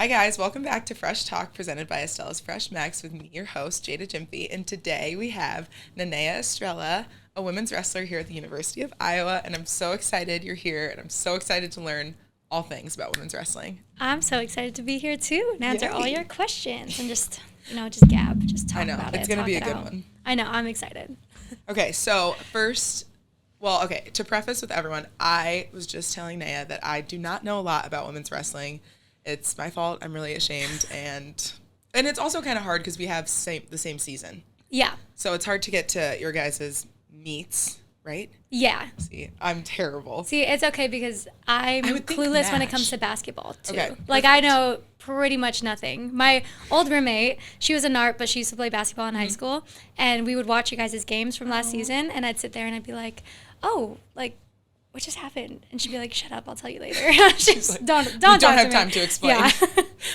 Hi guys, welcome back to Fresh Talk presented by Estella's Fresh Max with me, your host, Jada Gyamfi. And today we have Nanea Estrella, a women's wrestler here at the University of Iowa. And I'm so excited you're here and I'm so excited to learn all things about women's wrestling. I'm so excited to be here too and answer Yay. all your questions and just gab, just talk I know, about it. it's going to be a good out. one. I know, I'm excited. Okay, so to preface with everyone, I was just telling Naya that I do not know a lot about women's wrestling. It's my fault. I'm really ashamed. And it's also kind of hard because we have the same season. Yeah. So it's hard to get to your guys' meets, right? Yeah. See, I'm terrible. See, it's okay because I'm clueless when it comes to basketball too. Okay, like I know pretty much nothing. My old roommate, she was a NARP, but she used to play basketball in high school. And we would watch you guys' games from last season. And I'd sit there and I'd be like, oh, like, what just happened? And she'd be like, shut up, I'll tell you later. She's like, don't have time to explain. Yeah.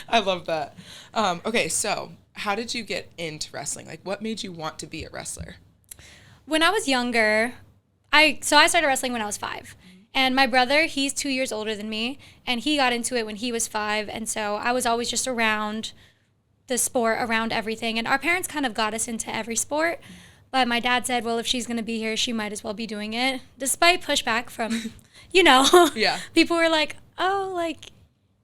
I love that. Okay, so how did you get into wrestling? Like, what made you want to be a wrestler? When I was younger, I started wrestling when I was 5. And my brother, he's 2 years older than me, and he got into it when he was 5. And so I was always just around the sport, around everything. And our parents kind of got us into every sport. But my dad said, well, if she's going to be here, she might as well be doing it. Despite pushback from, Yeah. People were like, oh, like,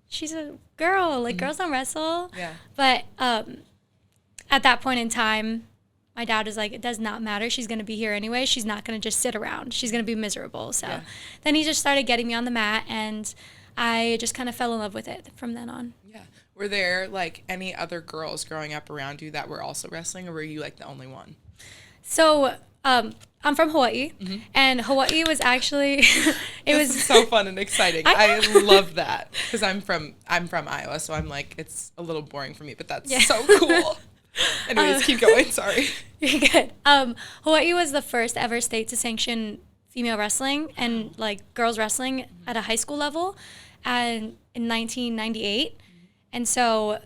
she's a girl. Like, girls don't wrestle. Yeah. But at that point in time, my dad was like, it does not matter. She's going to be here anyway. She's not going to just sit around. She's going to be miserable. So then he just started getting me on the mat, and I just kind of fell in love with it from then on. Yeah. Were there, like, any other girls growing up around you that were also wrestling, or were you, like, the only one? So I'm from Hawaii, and Hawaii was actually This is so fun and exciting. I love that because I'm from Iowa, so I'm like, it's a little boring for me, but that's so cool. Anyways, keep going. Sorry. You're good. Hawaii was the first ever state to sanction female wrestling and like girls wrestling at a high school level, and in 1998, and so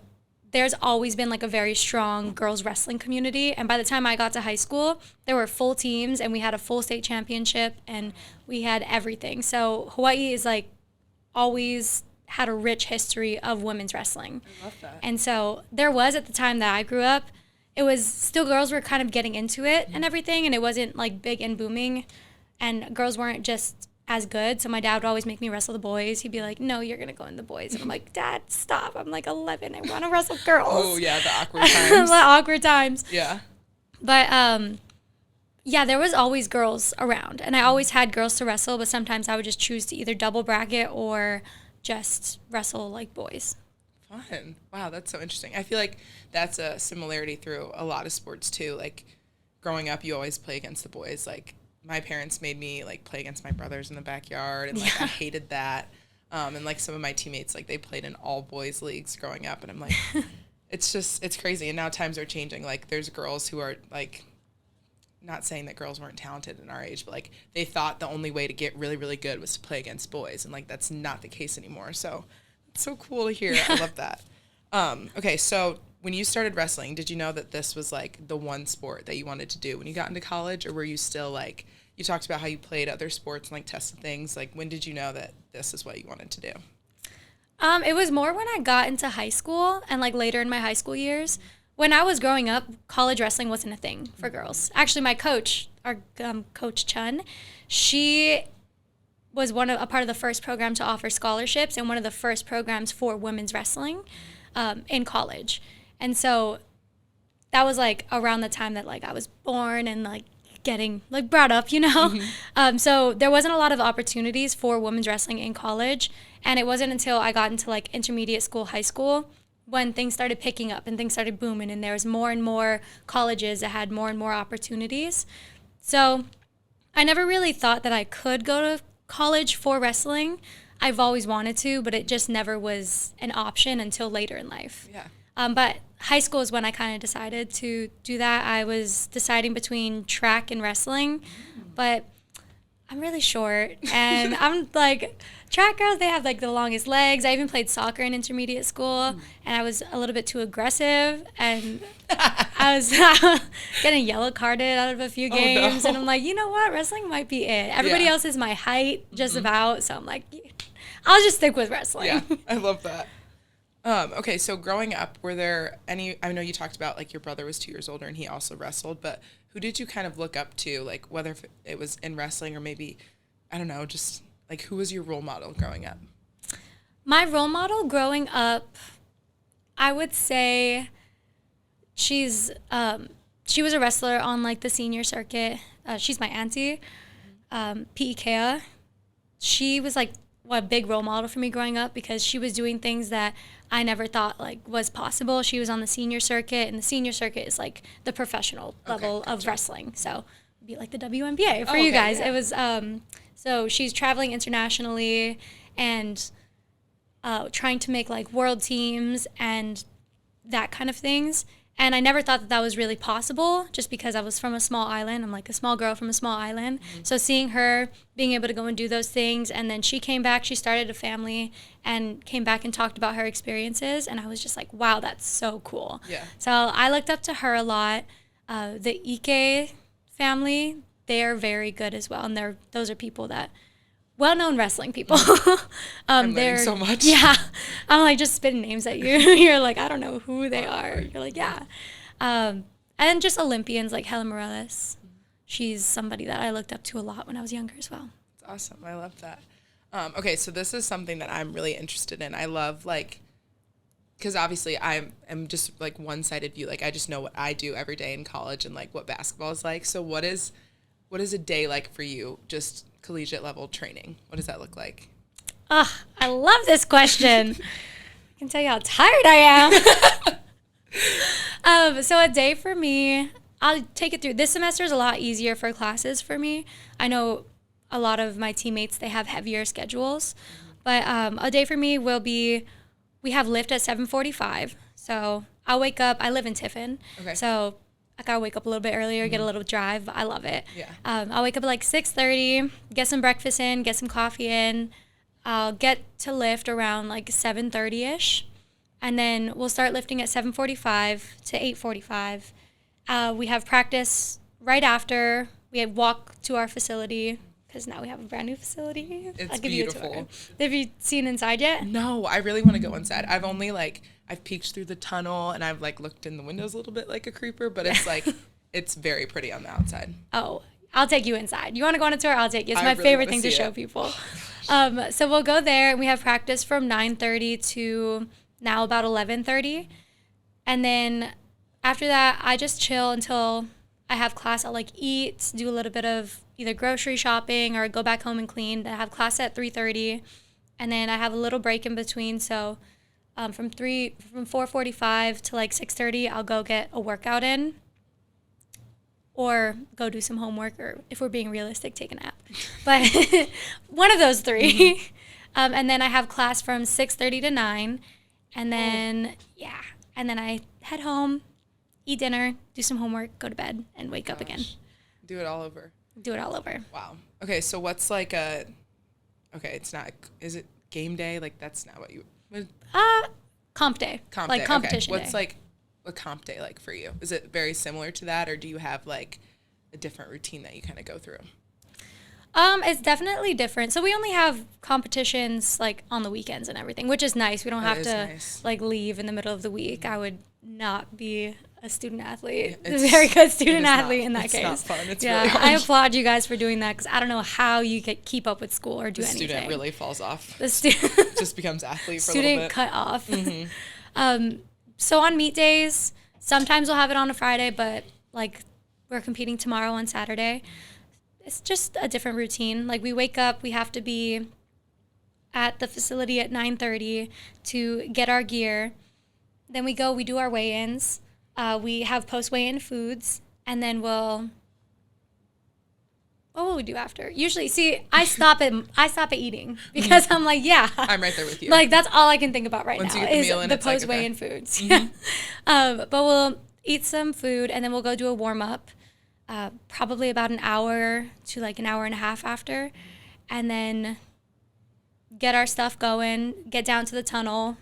there's always been like a very strong girls wrestling community. And by the time I got to high school, there were full teams and we had a full state championship and we had everything. So Hawaii is like always had a rich history of women's wrestling. I love that. And so there was, at the time that I grew up, it was still girls were kind of getting into it and everything. And it wasn't like big and booming, and girls weren't just as good. So my dad would always make me wrestle the boys. He'd be like, no, you're going to go in the boys. And I'm like, Dad, stop. I'm like 11. I want to wrestle girls. Oh, yeah, the awkward times. The awkward times. Yeah. But, there was always girls around. And I always had girls to wrestle, but sometimes I would just choose to either double bracket or just wrestle like boys. Fun. Wow, that's so interesting. I feel like that's a similarity through a lot of sports, too. Like, growing up, you always play against the boys. Like, my parents made me, like, play against my brothers in the backyard, and, like, I hated that. And, like, some of my teammates, like, they played in all-boys leagues growing up, and I'm like, it's crazy. And now times are changing. Like, there's girls who are, like, not saying that girls weren't talented in our age, but, like, they thought the only way to get really, really good was to play against boys, and, like, that's not the case anymore. So it's so cool to hear. I love that. Okay, so when you started wrestling, did you know that this was, like, the one sport that you wanted to do when you got into college, or were you still, like, you talked about how you played other sports and, like, tested things. Like, when did you know that this is what you wanted to do? It was more when I got into high school and, like, later in my high school years. When I was growing up, college wrestling wasn't a thing for girls. Actually, my coach, our Coach Chun, she was a part of the first program to offer scholarships and one of the first programs for women's wrestling in college. And so that was, like, around the time that, like, I was born and, like, getting, like, brought up, so there wasn't a lot of opportunities for women's wrestling in college, and it wasn't until I got into, like, intermediate school, high school, when things started picking up and things started booming, and there was more and more colleges that had more and more opportunities. So I never really thought that I could go to college for wrestling. I've always wanted to, but it just never was an option until later in life. Yeah. But high school is when I kind of decided to do that. I was deciding between track and wrestling, but I'm really short, and I'm like, track girls, they have like the longest legs. I even played soccer in intermediate school, and I was a little bit too aggressive, and I was getting yellow carded out of a few games, and I'm like, you know what, wrestling might be it. Everybody else is my height, just about, so I'm like, I'll just stick with wrestling. Yeah, I love that. Okay, so growing up, were there any, I know you talked about like your brother was 2 years older and he also wrestled, but who did you kind of look up to, like whether if it was in wrestling or maybe, I don't know, just like who was your role model growing up? My role model growing up, I would say she was a wrestler on like the senior circuit. She's my auntie, P.E. Kea. She was like a big role model for me growing up because she was doing things that I never thought like was possible. She was on the senior circuit, and the senior circuit is like the professional level of wrestling. So it'd be like the WNBA for you guys. Yeah. It was so she's traveling internationally and trying to make like world teams and that kind of things. And I never thought that that was really possible just because I was from a small island. I'm like a small girl from a small island. Mm-hmm. So seeing her being able to go and do those things, and then she came back, she started a family and came back and talked about her experiences. And I was just like, wow, that's so cool. Yeah. So I looked up to her a lot. The Ike family, they're very good as well. And those are people that, well-known wrestling people. I'm learning so much. Yeah. I'm like just spitting names at you. You're like, I don't know who they are. You're like, yeah. And just Olympians like Helen Morales. She's somebody that I looked up to a lot when I was younger as well. That's awesome. I love that. Okay, so this is something that I'm really interested in. I love like, because obviously I'm just like one-sided view. Like I just know what I do every day in college and like what basketball is like. So what is a day like for you? Just collegiate level training. What does that look like? I love this question. I can tell you how tired I am. So a day for me, I'll take it through. This semester is a lot easier for classes for me. I know a lot of my teammates, they have heavier schedules. But a day for me will be, we have lift at 7:45. So I'll wake up. I live in Tiffin. Okay. So I gotta wake up a little bit earlier, get a little drive, but I love it. Yeah. I'll wake up at like 6:30, get some breakfast in, get some coffee in. I'll get to lift around like 7:30ish, and then we'll start lifting at 7:45 to 8:45. We have practice right after. We walk to our facility because now we have a brand new facility. It's beautiful. Have you seen inside yet? No, I really want to go inside. I've peeked through the tunnel and I've like looked in the windows a little bit like a creeper, but it's like, it's very pretty on the outside. Oh, I'll take you inside. You want to go on a tour? I'll take you. It's my favorite thing to show people. So we'll go there and we have practice from 9:30 to now about 11:30. And then after that, I just chill until I have class. I'll like eat, do a little bit of either grocery shopping or go back home and clean. Then I have class at 3:30. And then I have a little break in between. So from 4:45 to like 6:30, I'll go get a workout in or go do some homework, or if we're being realistic, take a nap. But one of those three. Mm-hmm. And then I have class from 6:30 to 9. And then, and then I head home, eat dinner, do some homework, go to bed, and wake up again. Do it all over. Do it all over. Wow. Okay, so what's like it's not, is it game day? Like that's not what you... Comp day. Like competition day. What's like a comp day like for you? Is it very similar to that, or do you have like a different routine that you kind of go through? It's definitely different. So we only have competitions like on the weekends and everything, which is nice. We don't have to like leave in the middle of the week. I would not be a student athlete, a very good student athlete in that case. It's not fun. It's really hard. I applaud you guys for doing that because I don't know how you could keep up with school or do anything. The student really falls off. The student just becomes athlete for a little bit. Student cut off. Mm-hmm. So on meet days, sometimes we'll have it on a Friday, but like we're competing tomorrow on Saturday. It's just a different routine. Like we wake up, we have to be at the facility at 9:30 to get our gear. Then we do our weigh-ins. We have post-weigh-in foods, and then what will we do after? Usually, I stop at eating because I'm like, I'm right there with you. Like that's all I can think about Once now you get is meal in, the post-weigh-in foods. Mm-hmm. But we'll eat some food, and then we'll go do a warm-up. Probably about an hour to like an hour and a half after, and then get our stuff going, get down to the tunnel,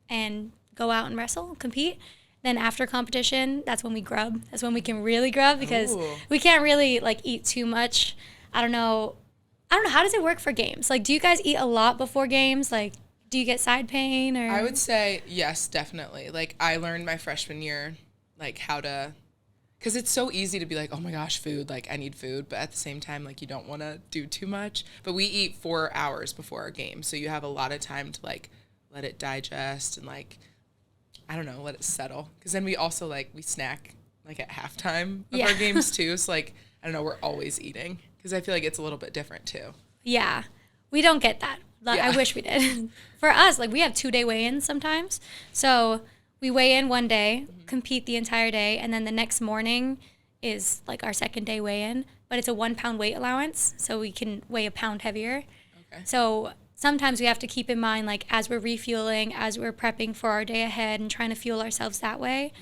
and go out and wrestle, compete. Then after competition, that's when we grub. That's when we can really grub because we can't really like eat too much. I don't know. How does it work for games? Like, do you guys eat a lot before games? Like, do you get side pain or? I would say yes, definitely. Like I learned my freshman year, like how to, because it's so easy to be like, oh my gosh, food, like I need food. But at the same time, like you don't want to do too much. But we eat 4 hours before our game. So you have a lot of time to like let it digest and like, I don't know, let it settle. Because then we also like, we snack like at halftime of our games too. So like, I don't know, we're always eating. Because I feel like it's a little bit different too. Yeah. We don't get that. I wish we did. For us, like we have 2-day weigh-ins sometimes. So we weigh in one day, compete the entire day, and then the next morning is like our second day weigh-in. But it's a 1 pound weight allowance, so we can weigh a pound heavier. Okay. So sometimes we have to keep in mind, like as we're refueling, as we're prepping for our day ahead and trying to fuel ourselves that way,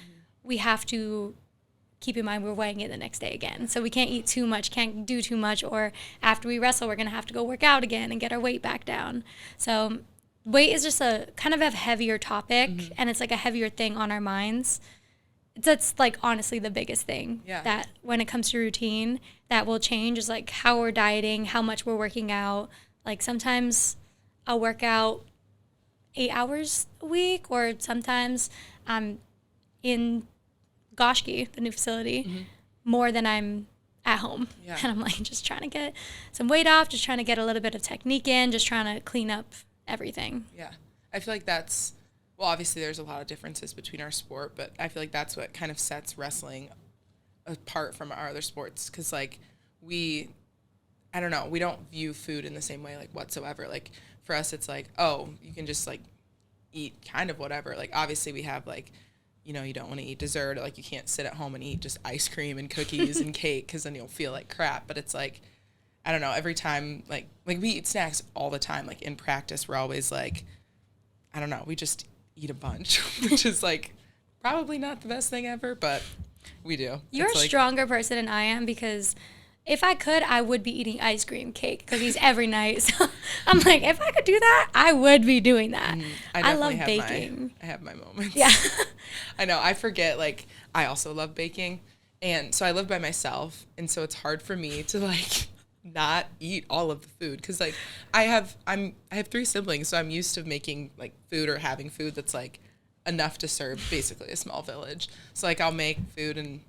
we have to keep in mind we're weighing in the next day again. So we can't eat too much, can't do too much, or after we wrestle, we're going to have to go work out again and get our weight back down. So weight is just a kind of a heavier topic, and it's like a heavier thing on our minds. That's like honestly the biggest thing that when it comes to routine that will change is like how we're dieting, how much we're working out. Like sometimes I'll work out 8 hours a week, or sometimes I'm in Goshki, the new facility, more than I'm at home. Yeah. And I'm like just trying to get some weight off, just trying to get a little bit of technique in, just trying to clean up everything. Yeah. I feel like that's, well, obviously there's a lot of differences between our sport, but I feel like that's what kind of sets wrestling apart from our other sports. Because like I don't know, we don't view food in the same way like whatsoever. Like for us, it's like, oh, you can just like eat kind of whatever. Like obviously we have like, you know, you don't want to eat dessert, or like you can't sit at home and eat just ice cream and cookies and cake because then you'll feel like crap. But it's like, I don't know, every time, like we eat snacks all the time. Like in practice, we're always like, I don't know, we just eat a bunch, which is like probably not the best thing ever, but we do. You're a stronger person than I am, because if I could, I would be eating ice cream, cake, cookies every night. So I'm like, if I could do that, I would be doing that. I love baking. I have my moments. Yeah. I know. I forget, like, I also love baking. And so I live by myself. And so it's hard for me to, like, not eat all of the food. Because, like, I have 3 siblings, so I'm used to making, like, food or having food that's, like, enough to serve basically a small village. So, like, I'll make food and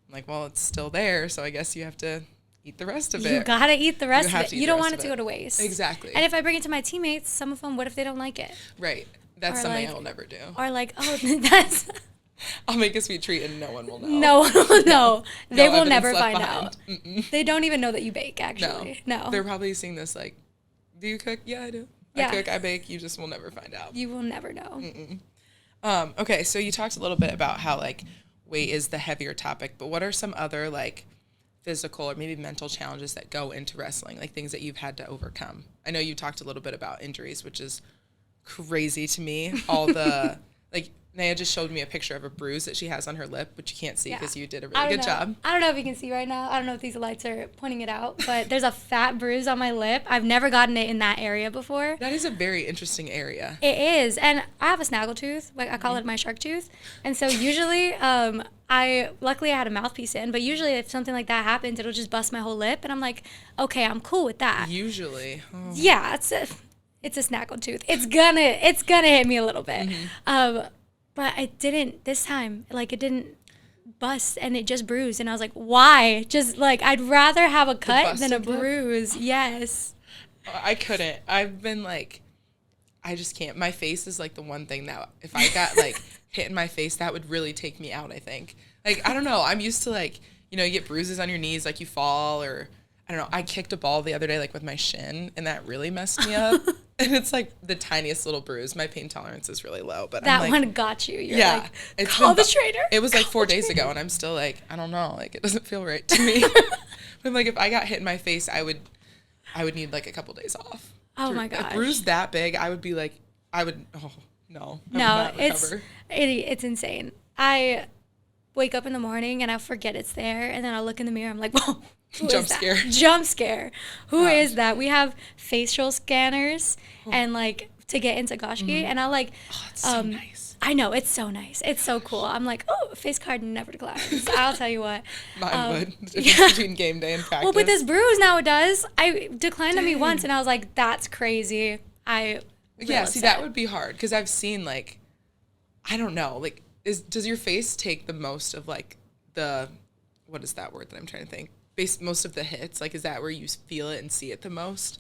I'm like, well, it's still there. So I guess you have to eat the rest of it. You gotta eat the rest of it. You don't want it to go to waste. Exactly. And if I bring it to my teammates, some of them, what if they don't like it? Right. That's something I will never do. Or like, oh, that's... I'll make a sweet treat and no one will know. No one will know. They will never find behind. out. They don't even know that you bake, actually. No. They're probably seeing this like, do you cook? Yeah, I do. Yeah. I cook, I bake. You just will never find out. You will never know. Okay, so you talked a little bit about how like weight is the heavier topic, but what are some other like physical or maybe mental challenges that go into wrestling, like things that you've had to overcome? I know you talked a little bit about injuries, which is crazy to me. All the like Naya just showed me a picture of a bruise that she has on her lip, which you can't see because you did a really good job. I don't know if you can see right now. I don't know if these lights are pointing it out, but there's a fat bruise on my lip. I've never gotten it in that area before. That is a very interesting area. It is. And I have a snaggle tooth. Like I call it my shark tooth. And so usually luckily I had a mouthpiece in, but usually if something like that happens, it'll just bust my whole lip. And I'm like, okay, I'm cool with that. Usually. Oh. Yeah, it's a snaggle tooth. It's gonna hit me a little bit. But I didn't this time. Like, it didn't bust, and it just bruised. And I was like, why? Just, like, I'd rather have a cut than a bruise. Yes. I couldn't. I've been, like, I just can't. My face is, like, the one thing that if I got, like, hit in my face, that would really take me out, I think. Like, I don't know. I'm used to, like, you know, you get bruises on your knees, like, you fall, or, I don't know. I kicked a ball the other day, like, with my shin, and that really messed me up. And it's like the tiniest little bruise. My pain tolerance is really low, but that one got you. You're like, call the trainer. It was like 4 days ago, and I'm still like, I don't know, like it doesn't feel right to me. But I'm like, if I got hit in my face, I would need like a couple days off. Oh my gosh. A bruise that big, I would be like, no, no, it's insane. I wake up in the morning and I forget it's there, and then I'll look in the mirror. I'm like, whoa. Jump scare. Who is that? We have facial scanners and like to get into Goshki, and I'll like, it's so nice. I know, it's so nice. It's so cool. I'm like, oh, face card never declines. I'll tell you what. Mine would. Between game day and practice. Well, with this bruise now it does. I declined to me once, and I was like, that's crazy. Yeah, see, that would be hard because I've seen, like, I don't know, like, does your face take the most of, like, what is that word that I'm trying to think? Most of the hits? Like, is that where you feel it and see it the most?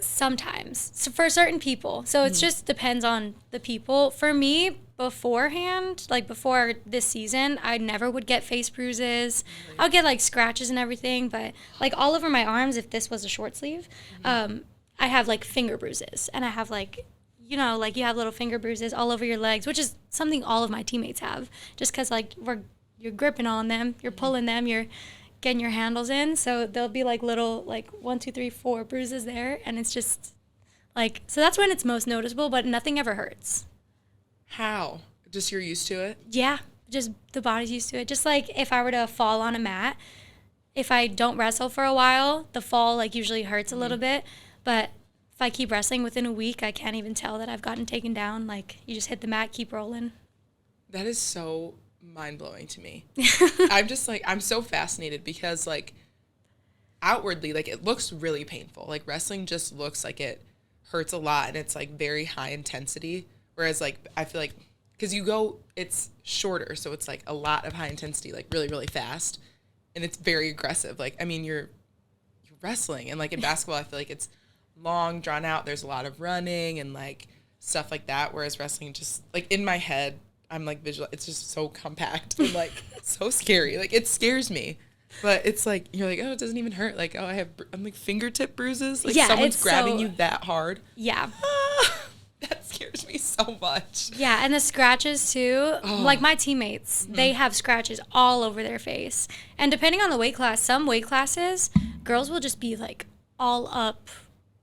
Sometimes. So for certain people. So it just depends on the people. For me, beforehand, like before this season, I never would get face bruises. Really? I'll get like scratches and everything, but like all over my arms, if this was a short sleeve, I have like finger bruises. And I have like, you know, like you have little finger bruises all over your legs, which is something all of my teammates have. Just because like you're gripping on them, you're pulling them, you're getting your handles in, so there'll be like little like 1, 2, 3, 4 bruises there, and it's just like, so that's when it's most noticeable, but nothing ever hurts. How? Just you're used to it? Yeah, just the body's used to it. Just like if I were to fall on a mat, if I don't wrestle for a while, the fall like usually hurts a little bit, but if I keep wrestling within a week, I can't even tell that I've gotten taken down. Like you just hit the mat, keep rolling. That is so mind-blowing to me. I'm just like, I'm so fascinated because like outwardly, like it looks really painful. Like wrestling just looks like it hurts a lot and it's like very high intensity. Whereas like, I feel like, because it's shorter, so it's like a lot of high intensity, like really, really fast. And it's very aggressive. Like, I mean, you're wrestling, and like in basketball, I feel like it's long, drawn out. There's a lot of running and like stuff like that. Whereas wrestling just like in my head, I'm like it's just so compact and like so scary. Like it scares me, but it's like, you're like, oh, it doesn't even hurt. Like, oh, I'm like fingertip bruises. Like someone's grabbing you that hard. Yeah. That scares me so much. Yeah. And the scratches too, like my teammates, they have scratches all over their face. And depending on the weight class, some weight classes, girls will just be like all up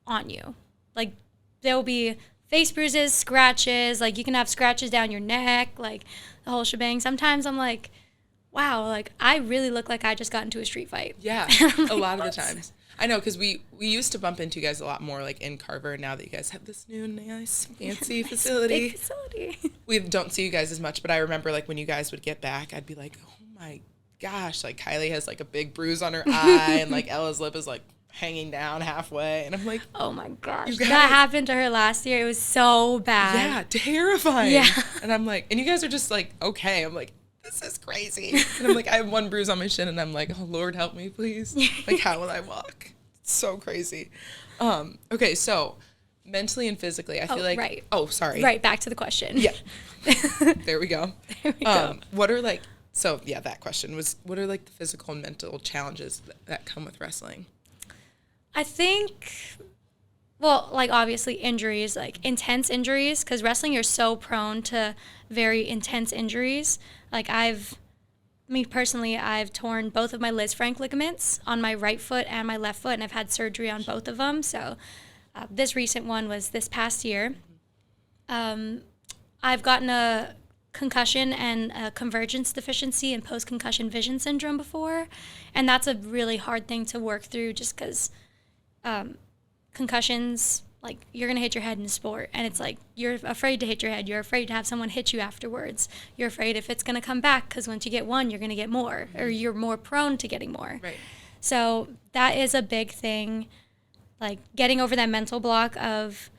on you. Like there'll be face bruises, scratches, like you can have scratches down your neck, like the whole shebang. Sometimes I'm like, wow, like I really look like I just got into a street fight. Yeah, like, a lot of the times. I know, because we used to bump into you guys a lot more like in Carver. Now that you guys have this new nice fancy facility. Big facility. We don't see you guys as much, but I remember like when you guys would get back, I'd be like, oh my gosh, like Kylie has like a big bruise on her eye and like Ella's lip is like hanging down halfway, and I'm like, oh my gosh, that happened to her last year. It was so bad. Yeah, terrifying. Yeah. And I'm like, and you guys are just like, okay. I'm like, this is crazy. And I'm like, I have one bruise on my shin, and I'm like, oh Lord, help me, please. Like, how will I walk? It's so crazy. Okay, so mentally and physically, I feel like, right. Oh, sorry. Right, back to the question. Yeah. There we go. There we go. What are like, so yeah, that question was, what are like the physical and mental challenges that come with wrestling? I think, well, like obviously injuries, like intense injuries, because wrestling, you're so prone to very intense injuries. Like me personally, I've torn both of my Lisfranc ligaments on my right foot and my left foot, and I've had surgery on both of them. So this recent one was this past year. I've gotten a concussion and a convergence deficiency and post-concussion vision syndrome before, and that's a really hard thing to work through just because concussions, like you're gonna hit your head in a sport, and it's like you're afraid to hit your head, you're afraid to have someone hit you afterwards, you're afraid if it's gonna come back because once you get one you're gonna get more, or you're more prone to getting more. Right. So that is a big thing, like getting over that mental block of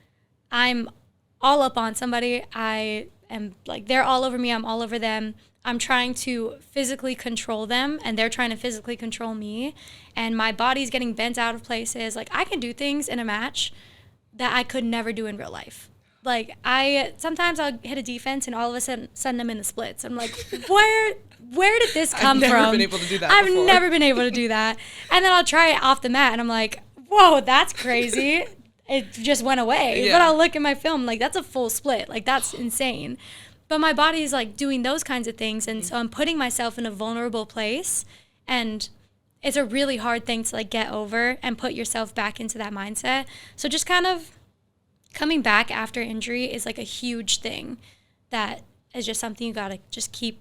I'm all up on somebody, I am like they're all over me, I'm all over them, I'm trying to physically control them and they're trying to physically control me, and my body's getting bent out of places. Like I can do things in a match that I could never do in real life. Like sometimes I'll hit a defense and all of a sudden I'm in the splits. I'm like, where did this come from? I've never been able to do that I've before. never been able to do that. And then I'll try it off the mat and I'm like, whoa, that's crazy. It just went away. Yeah. But I'll look at my film, like that's a full split. Like that's insane. But my body is like doing those kinds of things, and so I'm putting myself in a vulnerable place, and it's a really hard thing to like get over and put yourself back into that mindset. So just kind of coming back after injury is like a huge thing that is just something you gotta just keep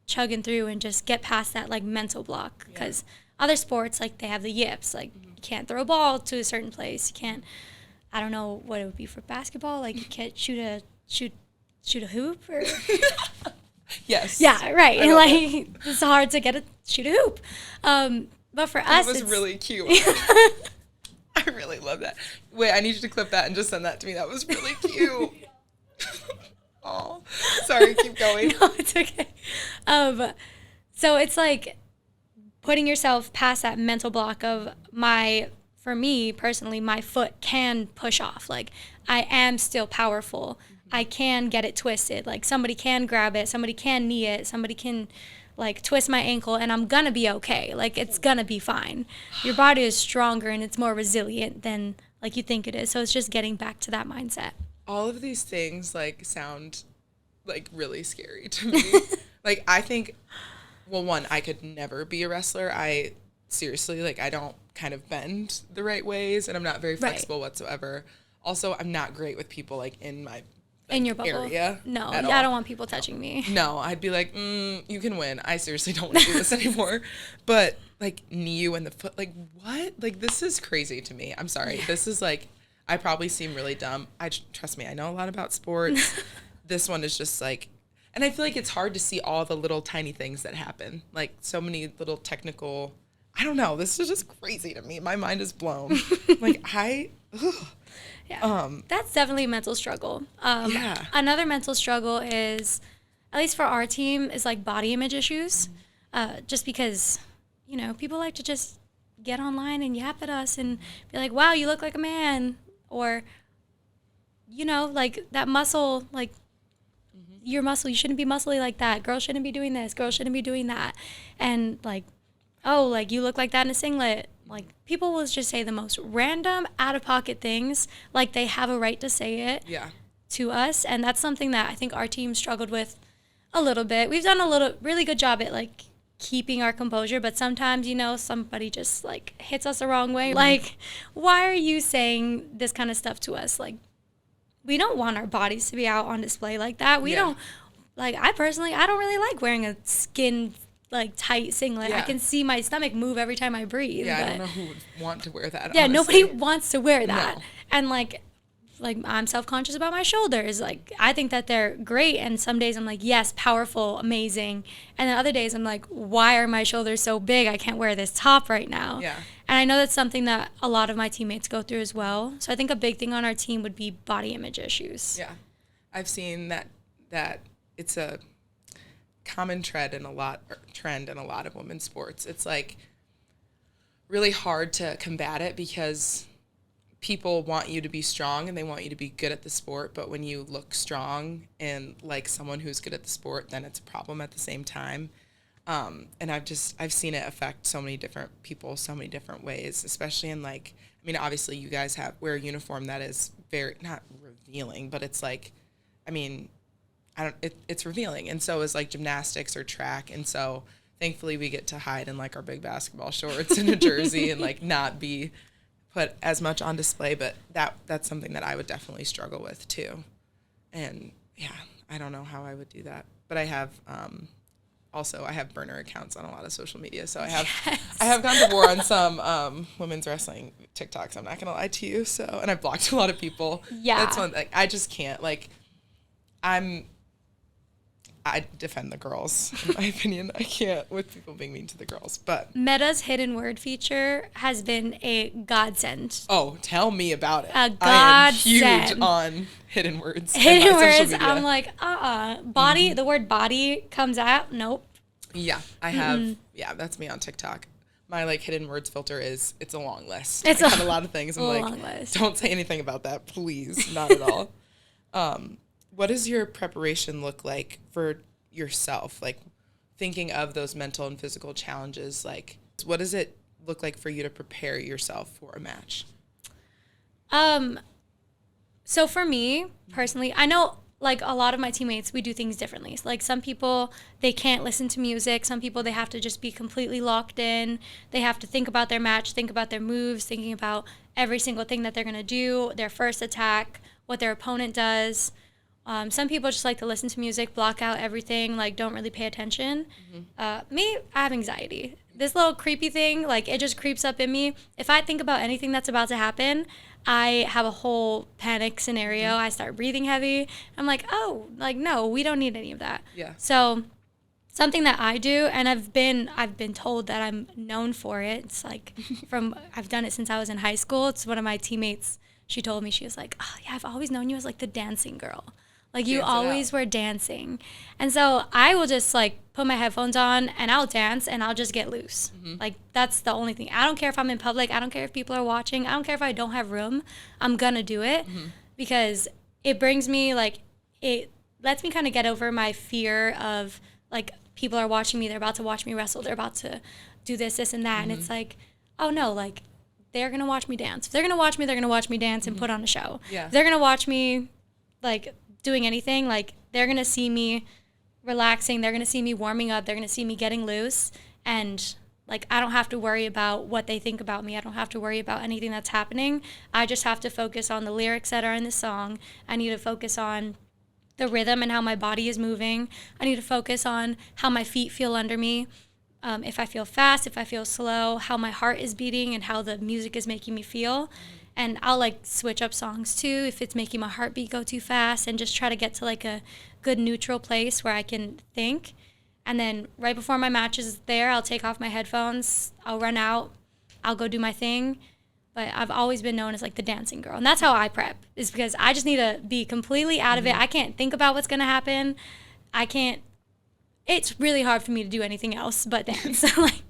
chugging through and just get past that like mental block, because other sports, like they have the yips, like you can't throw a ball to a certain place, you can't, I don't know what it would be for basketball, like you can't shoot a hoop, or Yes. yeah, right. And like it's hard to shoot a hoop. But for us, it was really cute. I really love that. Wait, I need you to clip that and just send that to me. That was really cute. Oh, sorry, keep going. No, it's okay. So it's like putting yourself past that mental block of for me personally, my foot can push off. Like, I am still powerful. I can get it twisted. Like, somebody can grab it, somebody can knee it, somebody can like twist my ankle, and I'm gonna be okay. Like, it's gonna be fine. Your body is stronger and it's more resilient than like you think it is. So it's just getting back to that mindset. All of these things like sound like really scary to me. Like, I think, well, one, I could never be a wrestler. I seriously, like, I don't kind of bend the right ways, and I'm not very flexible whatsoever. Also, I'm not great with people like in my in your bubble area. No, I don't want people touching me. No, I'd be like, you can win. I seriously don't want to do this anymore. But like knee you in the foot, like what? Like, this is crazy to me. I'm sorry. This is like, I probably seem really dumb. Trust me, I know a lot about sports. This one is just like, and I feel like it's hard to see all the little tiny things that happen. Like, so many little technical, I don't know. This is just crazy to me. My mind is blown. Like, Yeah, that's definitely a mental struggle. Yeah. Another mental struggle is, at least for our team, is like body image issues. Just because, people like to just get online and yap at us and be like, wow, you look like a man. Or, like that muscle, like your muscle, you shouldn't be muscly like that. Girls shouldn't be doing this. Girls shouldn't be doing that. And like, oh, like you look like that in a singlet. Like, people will just say the most random, out-of-pocket things, like they have a right to say it to us. And that's something that I think our team struggled with a little bit. We've done really good job at, like, keeping our composure, but sometimes, somebody just, like, hits us the wrong way. Like, why are you saying this kind of stuff to us? Like, we don't want our bodies to be out on display like that. We don't, like, I don't really like wearing a skin like tight singlet. I can see my stomach move every time I breathe. Yeah, I don't know who would want to wear that. Yeah, honestly. nobody wants to wear that. No. And like I'm self-conscious about my shoulders. Like, I think that they're great, and some days I'm like, yes, powerful, amazing. And then other days I'm like, why are my shoulders so big? I can't wear this top right now. Yeah. And I know that's something that a lot of my teammates go through as well. So I think a big thing on our team would be body image issues. Yeah. I've seen that it's a common trend in a lot of women's sports. It's like really hard to combat it because people want you to be strong and they want you to be good at the sport, but when you look strong and like someone who's good at the sport, then it's a problem at the same time. And I've seen it affect so many different people so many different ways, especially in like, I mean, obviously you guys wear a uniform that is very, not revealing, but it's like, I mean, it's revealing. And so is like gymnastics or track. And so thankfully we get to hide in like our big basketball shorts and a jersey and like not be put as much on display. But that's something that I would definitely struggle with too. And yeah, I don't know how I would do that. But I have also I have burner accounts on a lot of social media. So I have gone to war on some women's wrestling TikToks. I'm not gonna lie to you. So, and I've blocked a lot of people. Yeah. That's one thing. I just can't, like, I defend the girls, in my opinion. I can't with people being mean to the girls. But Meta's hidden word feature has been a godsend. Oh, tell me about it. A godsend. I am huge on hidden words. Hidden words, I'm like, body, the word body comes out. Nope. Yeah, I have. Yeah, that's me on TikTok. My like hidden words filter it's a long list. It's I have a lot of things. I'm like, long list. Don't say anything about that, please. Not at all. What does your preparation look like for yourself? Like, thinking of those mental and physical challenges, like, what does it look like for you to prepare yourself for a match? So for me, personally, I know, like, a lot of my teammates, we do things differently. So, like, some people, they can't listen to music. Some people, they have to just be completely locked in. They have to think about their match, think about their moves, thinking about every single thing that they're going to do, their first attack, what their opponent does. Some people just like to listen to music, block out everything, like, don't really pay attention. Me, I have anxiety. This little creepy thing, like, it just creeps up in me. If I think about anything that's about to happen, I have a whole panic scenario. I start breathing heavy. I'm like, oh, like, no, we don't need any of that. Yeah. So something that I do, and I've been told that I'm known for it. It's like I've done it since I was in high school. It's one of my teammates she told me, she was like, oh, yeah, I've always known you as like the dancing girl. Like you Dance it always out. were dancing. And so I will just like put my headphones on and I'll dance and I'll just get loose. Like that's the only thing. I don't care if I'm in public. I don't care if people are watching. I don't care if I don't have room. I'm gonna do it because it brings me like, it lets me kind of get over my fear of like people are watching me. They're about to watch me wrestle. They're about to do this, and that. And it's like, oh no, like they're gonna watch me dance. If they're gonna watch me, they're gonna watch me dance and put on a show. Yeah. If they're gonna watch me like doing anything, like they're going to see me relaxing, they're going to see me warming up, they're going to see me getting loose, and like I don't have to worry about what they think about me. I don't have to worry about anything that's happening. I just have to focus on the lyrics that are in the song. I need to focus on the rhythm and how my body is moving. I need to focus on how my feet feel under me. If I feel fast, if I feel slow, how my heart is beating and how the music is making me feel. And I'll like switch up songs too if it's making my heartbeat go too fast, and just try to get to like a good neutral place where I can think. And then right before my match is there, I'll take off my headphones, I'll run out, I'll go do my thing. But I've always been known as like the dancing girl. And that's how I prep, is because I just need to be completely out of it. I can't think about what's going to happen. It's really hard for me to do anything else but dance. Like,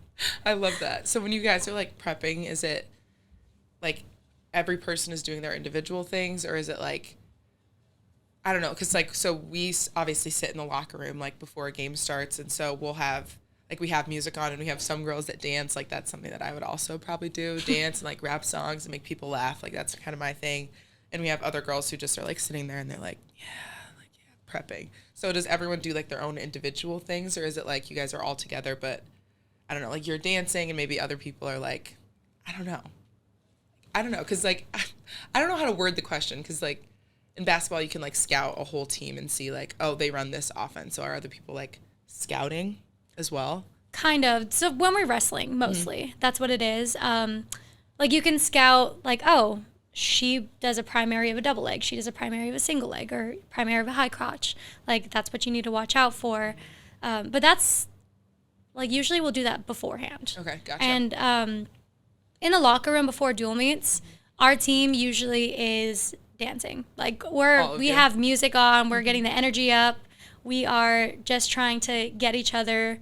I love that. So when you guys are like prepping, is it like every person is doing their individual things, or is it like, I don't know, because like, so we obviously sit in the locker room like before a game starts, and so we'll have like, we have music on and we have some girls that dance. Like that's something that I would also probably do, dance and like rap songs and make people laugh. Like that's kind of my thing. And we have other girls who just are like sitting there and they're like, prepping. So does everyone do like their own individual things, or is it like you guys are all together, but I don't know, like you're dancing and maybe other people are like, I don't know, because like I don't know how to word the question, because like in basketball you can like scout a whole team and see like, oh, they run this offense, so are other people like scouting as well? kind of. So when we're wrestling, mostly, that's what it is. Like you can scout like, oh, she does a primary of a double leg, she does a primary of a single leg, or primary of a high crotch. Like that's what you need to watch out for. But that's like, usually we'll do that beforehand. Okay, gotcha. And in the locker room before dual meets, our team usually is dancing. Like we have music on, we're getting the energy up. We are just trying to get each other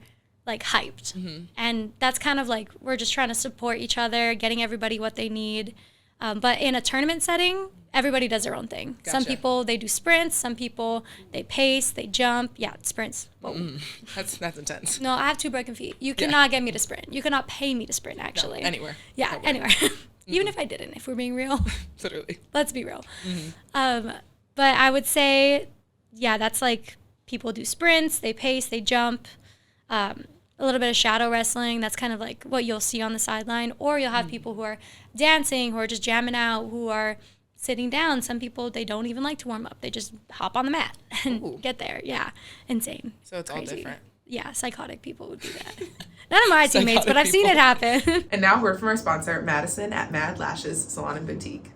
like hyped. And that's kind of like, we're just trying to support each other, getting everybody what they need. But in a tournament setting, everybody does their own thing. Gotcha. Some people, they do sprints. Some people, they pace, they jump. Yeah, sprints. Whoa. That's intense. No, I have 2 broken feet. You cannot get me to sprint. You cannot pay me to sprint, actually. No, anywhere. Yeah, Nowhere. anywhere. Even if I didn't, if we're being real. Literally. Let's be real. But I would say, yeah, that's like, people do sprints, they pace, they jump. A little bit of shadow wrestling. That's kind of like what you'll see on the sideline. Or you'll have people who are dancing, who are just jamming out, who are sitting down. Some people, they don't even like to warm up. They just hop on the mat and get there. Yeah, insane. So it's Crazy. all different. Yeah, psychotic people would do that. None of my teammates, Psychotic but I've seen it happen. And now word from our sponsor, Madison at Mad Lashes Salon and Boutique.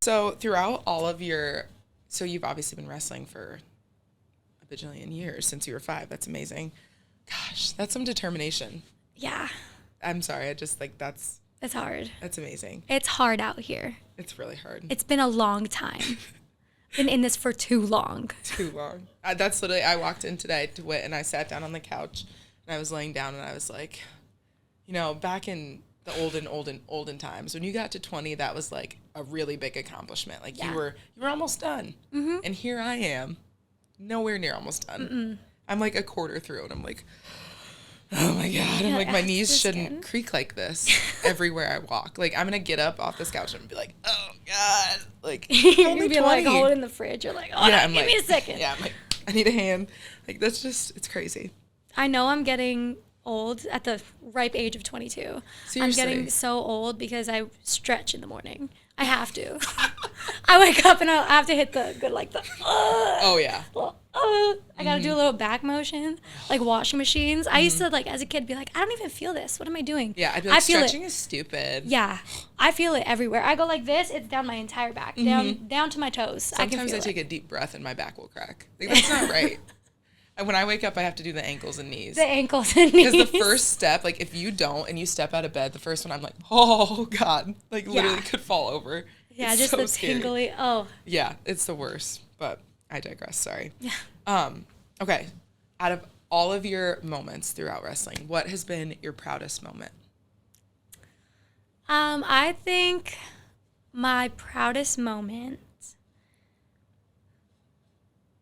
So throughout all of so you've obviously been wrestling for a bajillion years, since you were 5. That's amazing. Gosh, that's some determination. Yeah. I'm sorry. I just like, It's hard. that's amazing. It's hard out here. It's really hard. It's been a long time. Been in this for too long. Too long. That's literally, I walked in today to Wit and I sat down on the couch and I was laying down and I was like, you know, back in the olden times, when you got to 20, that was like a really big accomplishment. Like you were almost done. And here I am, nowhere near almost done. I'm like a quarter through and I'm like, oh my God. I'm like, my knees shouldn't skin. creak like this everywhere I walk. Like, I'm going to get up off this couch and be like, oh God. Like, You're only gonna be 20. like holding the fridge. You're like, oh, yeah, give me a second. Yeah, I'm like, I need a hand. Like, that's just, it's crazy. I know I'm getting old at the ripe age of 22. Seriously. I'm getting so old because I stretch in the morning. I have to. I wake up and I have to hit the good, like the, oh yeah. I gotta do a little back motion, like washing machines. I used to, like, as a kid, be like, I don't even feel this. What am I doing? Yeah, I'd be like, I feel stretching it. is stupid. Yeah, I feel it everywhere. I go like this, it's down my entire back, down to my toes. Sometimes I take a deep breath and my back will crack. Like, that's not right. And when I wake up, I have to do the ankles and knees. The ankles and knees. Because the first step, like, if you don't and you step out of bed, the first one, I'm like, oh God, like, literally could fall over. Yeah, it's just so the scary. tingly. Oh. Yeah, it's the worst. But I digress. Sorry. Yeah. Okay. Out of all of your moments throughout wrestling, what has been your proudest moment? I think my proudest moment.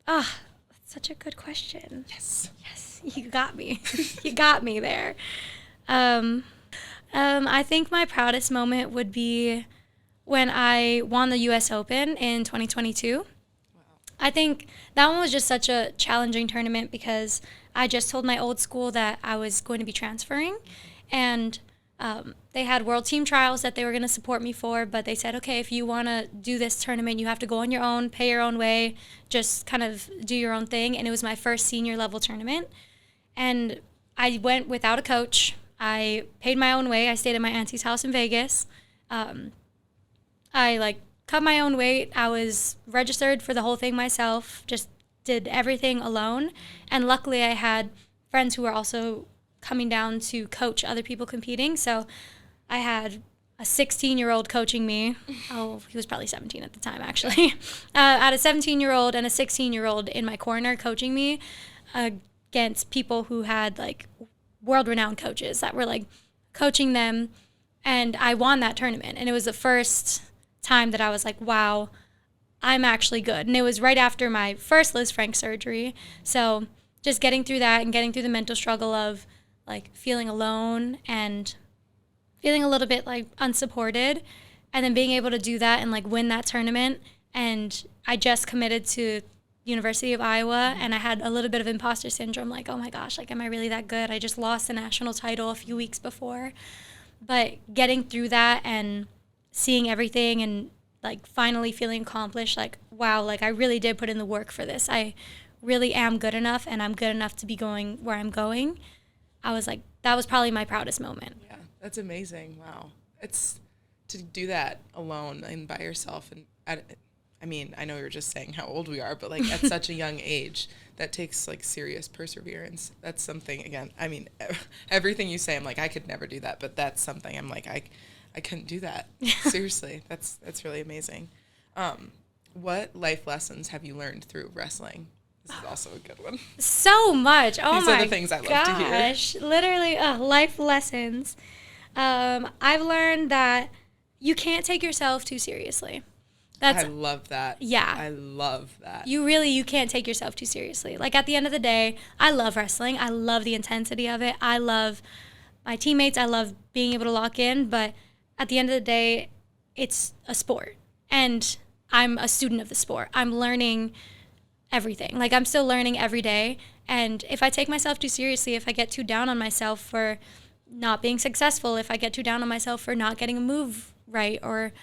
That's such a good question. Yes. Yes, you got me. You got me there. I think my proudest moment would be when I won the U.S. Open in 2022. Wow. I think that one was just such a challenging tournament because I just told my old school that I was going to be transferring, and they had world team trials that they were going to support me for, but they said, okay, if you want to do this tournament, you have to go on your own, pay your own way, just kind of do your own thing. And it was my first senior level tournament. And I went without a coach. I paid my own way. I stayed at my auntie's house in Vegas. I cut my own weight. I was registered for the whole thing myself, just did everything alone. And luckily I had friends who were also coming down to coach other people competing. So I had a 16-year-old coaching me. Oh, he was probably 17 at the time, actually. I had a 17-year-old and a 16-year-old in my corner coaching me against people who had world-renowned coaches that were coaching them. And I won that tournament. And it was the first time that I was like, wow, I'm actually good. And it was right after my first Liz Frank surgery. So just getting through that and getting through the mental struggle of feeling alone and feeling a little bit unsupported, and then being able to do that and win that tournament. And I just committed to University of Iowa, and I had a little bit of imposter syndrome, oh my gosh, am I really that good? I just lost the national title a few weeks before. But getting through that and seeing everything and finally feeling accomplished, wow, I really did put in the work for this. I really am good enough, and I'm good enough to be going where I'm going. I was that was probably my proudest moment. Yeah, that's amazing. Wow. It's to do that alone and by yourself. And I know you were just saying how old we are, but at such a young age, that takes serious perseverance. That's something, again, everything you say, I'm I could never do that, but that's something I'm I couldn't do that. Seriously. That's really amazing. What life lessons have you learned through wrestling? This is also a good one. So much. Oh These my are the things I love to hear. Gosh. Literally, life lessons. I've learned that you can't take yourself too seriously. I love that. Yeah. I love that. You can't take yourself too seriously. At the end of the day, I love wrestling. I love the intensity of it. I love my teammates. I love being able to lock in. But at the end of the day, it's a sport. And I'm a student of the sport. I'm learning everything. I'm still learning every day. And if I take myself too seriously, if I get too down on myself for not being successful, if I get too down on myself for not getting a move right, or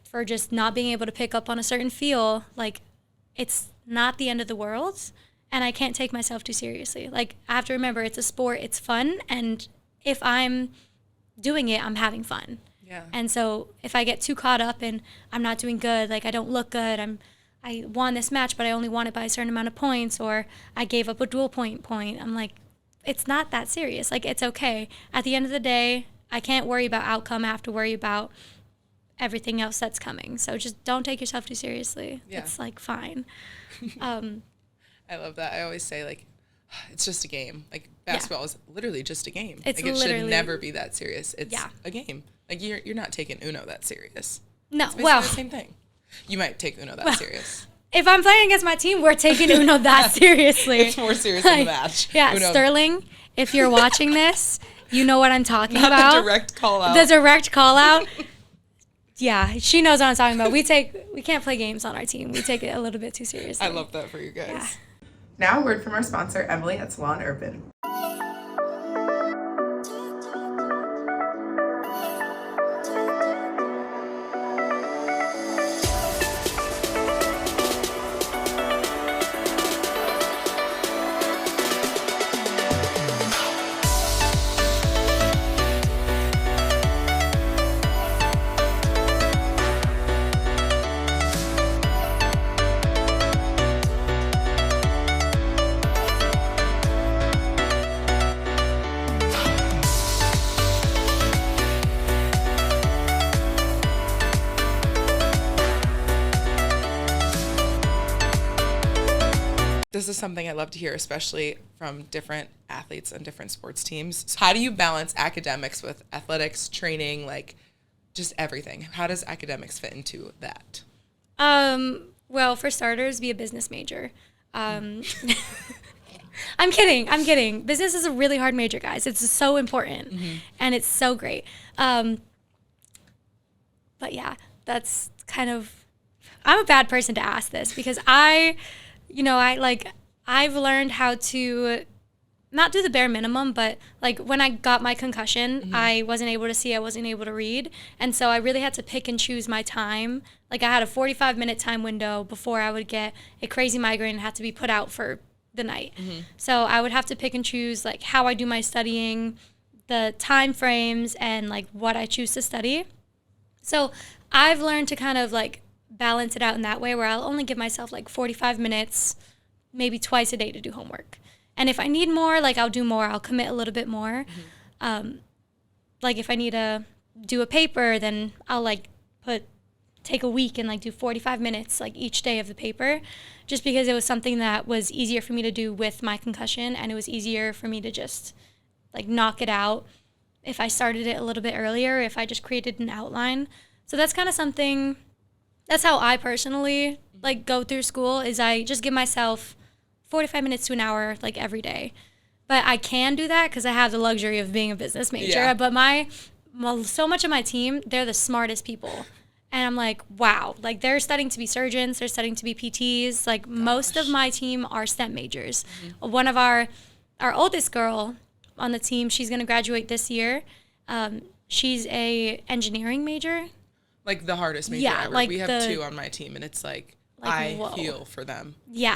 for just not being able to pick up on a certain feel, it's not the end of the world, and I can't take myself too seriously. I have to remember it's a sport, it's fun, and if I'm doing it, I'm having fun. Yeah. And so if I get too caught up and I'm not doing good, I don't look good, I won this match, but I only won it by a certain amount of points, or I gave up a dual point, I'm it's not that serious. It's okay. At the end of the day, I can't worry about outcome. I have to worry about everything else that's coming. So just don't take yourself too seriously. Yeah. It's fine. I love that. I always say it's just a game. Basketball is literally just a game. It's it should never be that serious. It's a game. You're not taking Uno that serious. No, it's basically the same thing. You might take Uno that serious. If I'm playing against my team, we're taking Uno that seriously. It's more serious than the match. Yeah, Uno. Sterling if you're watching this, you know what I'm talking Not about. the direct call out. The direct call out. Yeah, she knows what I'm talking about. We can't play games on our team. We take it a little bit too seriously. I love that for you guys. Yeah. Now a word from our sponsor, Emily at Salon Urban. This is something I love to hear, especially from different athletes and different sports teams. So how do you balance academics with athletics, training, like just everything? How does academics fit into that? Well, for starters, be a business major. I'm kidding. Business is a really hard major, guys. It's so important, and it's so great. But yeah, that's kind of, I'm a bad person to ask this because I've learned how to not do the bare minimum, but like when I got my concussion, I wasn't able to see, I wasn't able to read. And so I really had to pick and choose my time. Like I had a 45-minute time window before I would get a crazy migraine and have to be put out for the night. So I would have to pick and choose like how I do my studying, the time frames, and like what I choose to study. So I've learned to kind of like balance it out in that way where I'll only give myself like 45 minutes, maybe twice a day to do homework. And if I need more, like I'll do more. I'll commit a little bit more. Like if I need to do a paper, then I'll like take a week and like do 45 minutes like each day of the paper, just because it was something that was easier for me to do with my concussion, and it was easier for me to just like knock it out if I started it a little bit earlier, if I just created an outline. So that's kind of something, that's how I personally like go through school, is I just give myself 45 minutes to an hour like every day. But I can do that because I have the luxury of being a business major. Yeah. But so much of my team, they're the smartest people. And I'm like, wow, like they're studying to be surgeons, they're studying to be PTs. Like most of my team are STEM majors. One of our oldest girl on the team, she's going to graduate this year. She's a engineering major. Like the hardest major ever. Like we have two on my team, and it's like I feel for them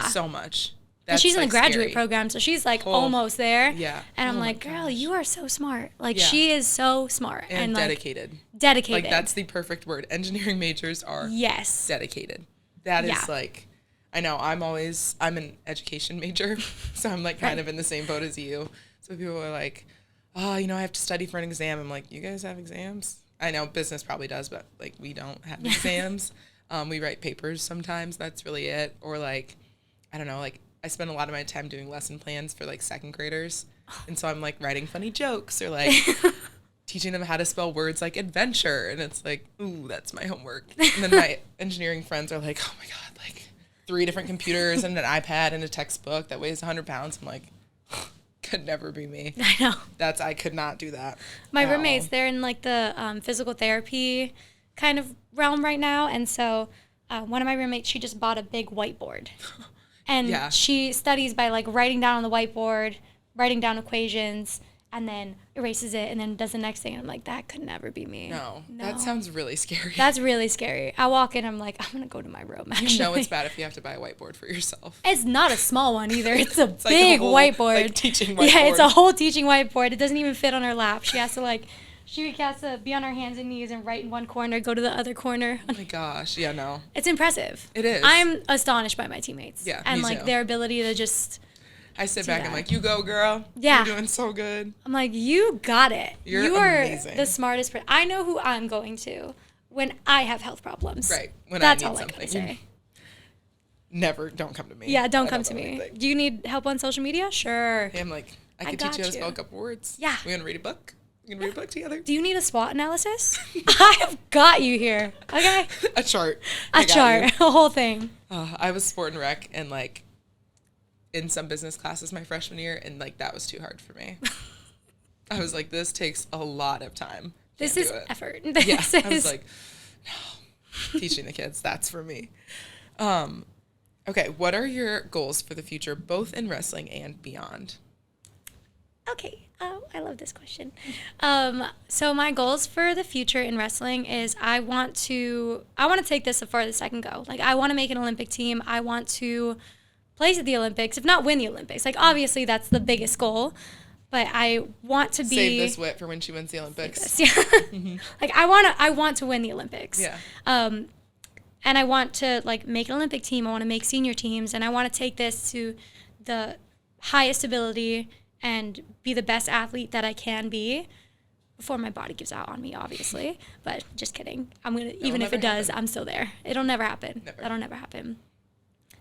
so much. And she's in the graduate scary program, so she's like almost there. Yeah. And I'm like, girl, you are so smart. Like she is so smart. And dedicated. Like, dedicated. Like that's the perfect word. Engineering majors are dedicated. That is like, I know I'm an education major, so I'm like kind of in the same boat as you. So people are like, oh, I have to study for an exam. I'm like, you guys have exams? I know business probably does, but like we don't have exams. We write papers sometimes. That's really it. Or like, I don't know, like I spend a lot of my time doing lesson plans for like second graders. And so I'm like writing funny jokes or like teaching them how to spell words like adventure. And it's like, ooh, that's my homework. And then my engineering friends are like, oh my God, like 3 different computers and an iPad and a textbook that weighs 100 pounds. I'm like, could never be me. I know. I could not do that. My roommates, they're in like the physical therapy kind of realm right now. And so one of my roommates, she just bought a big whiteboard. And she studies by like writing down on the whiteboard, writing down equations, and then erases it and then does the next thing. And I'm like, that could never be me. No. That sounds really scary. That's really scary. I walk in, I'm like, I'm going to go to my room, actually. You know it's bad if you have to buy a whiteboard for yourself. It's not a small one either. It's a big like whiteboard. Like teaching whiteboard. Yeah, it's a whole teaching whiteboard. It doesn't even fit on her lap. She has to be on her hands and knees and write in one corner, go to the other corner. Oh my gosh. Yeah, no. It's impressive. It is. I'm astonished by my teammates. Yeah, and me like too. their ability to just I sit back and I'm like, you go, girl. Yeah. You're doing so good. I'm like, you got it. You are amazing. the smartest person. I know who I'm going to when I have health problems. Right. When That's I need all something. I can say. Don't come to me. Yeah, don't come to me. Anything. Do you need help on social media? Sure. Hey, I'm like, I could teach you how to spell a couple words. Yeah. We want to read a book? We can read a book together. Do you need a SWOT analysis? I have got you here. Okay. A chart. A chart. A whole thing. I was sport and rec, and like, in some business classes my freshman year, and like that was too hard for me. I was like, this takes a lot of time. This is effort. Yeah, I was like, no, teaching the kids, that's for me. Okay, what are your goals for the future, both in wrestling and beyond? Okay, I love this question. So my goals for the future in wrestling is I want to take this as far as I can go. Like, I want to make an Olympic team. I want to place at the Olympics, if not win the Olympics. Like, obviously that's the biggest goal, but I want to be. Save this wit for when she wins the Olympics. Yeah. Mm-hmm. Like, I want to win the Olympics. Yeah. And I want to like make an Olympic team. I want to make senior teams, and I want to take this to the highest ability and be the best athlete that I can be before my body gives out on me, obviously. But just kidding. Even if it does, I'm still there. It'll never happen. That'll never happen.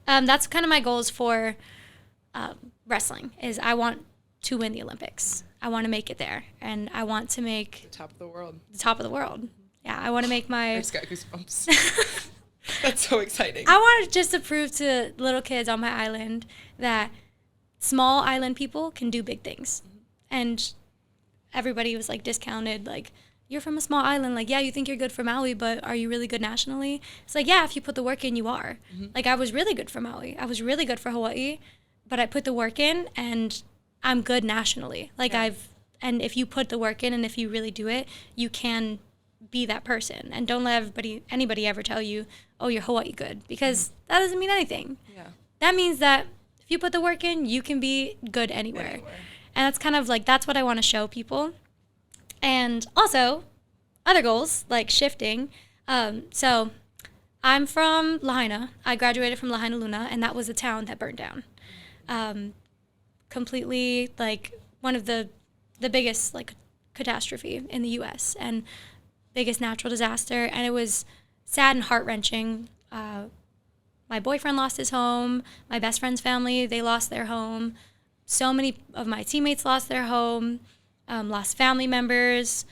That's kind of my goals for wrestling, is I want to win the Olympics. I want to make it there, and I want to make the top of the world. The top of the world. Yeah, I want to make my. I just got goosebumps. That's so exciting. I want just to prove to little kids on my island that small island people can do big things. And everybody was like discounted, like, you're from a small island. Like, yeah, you think you're good for Maui, but are you really good nationally? It's like, yeah, if you put the work in, you are. Mm-hmm. Like, I was really good for Maui. I was really good for Hawaii, but I put the work in and I'm good nationally. Like, yeah. And if you put the work in and if you really do it, you can be that person. And don't let anybody ever tell you, oh, you're Hawaii good, because that doesn't mean anything. Yeah. That means that if you put the work in, you can be good anywhere. And that's kind of like, that's what I want to show people. And also, other goals, like shifting. So I'm from Lahaina. I graduated from Lahaina Luna, and that was a town that burned down. Completely, like, one of the biggest, like, catastrophe in the U.S. and biggest natural disaster. And it was sad and heart-wrenching. My boyfriend lost his home. My best friend's family, they lost their home. So many of my teammates lost their home, lost family members.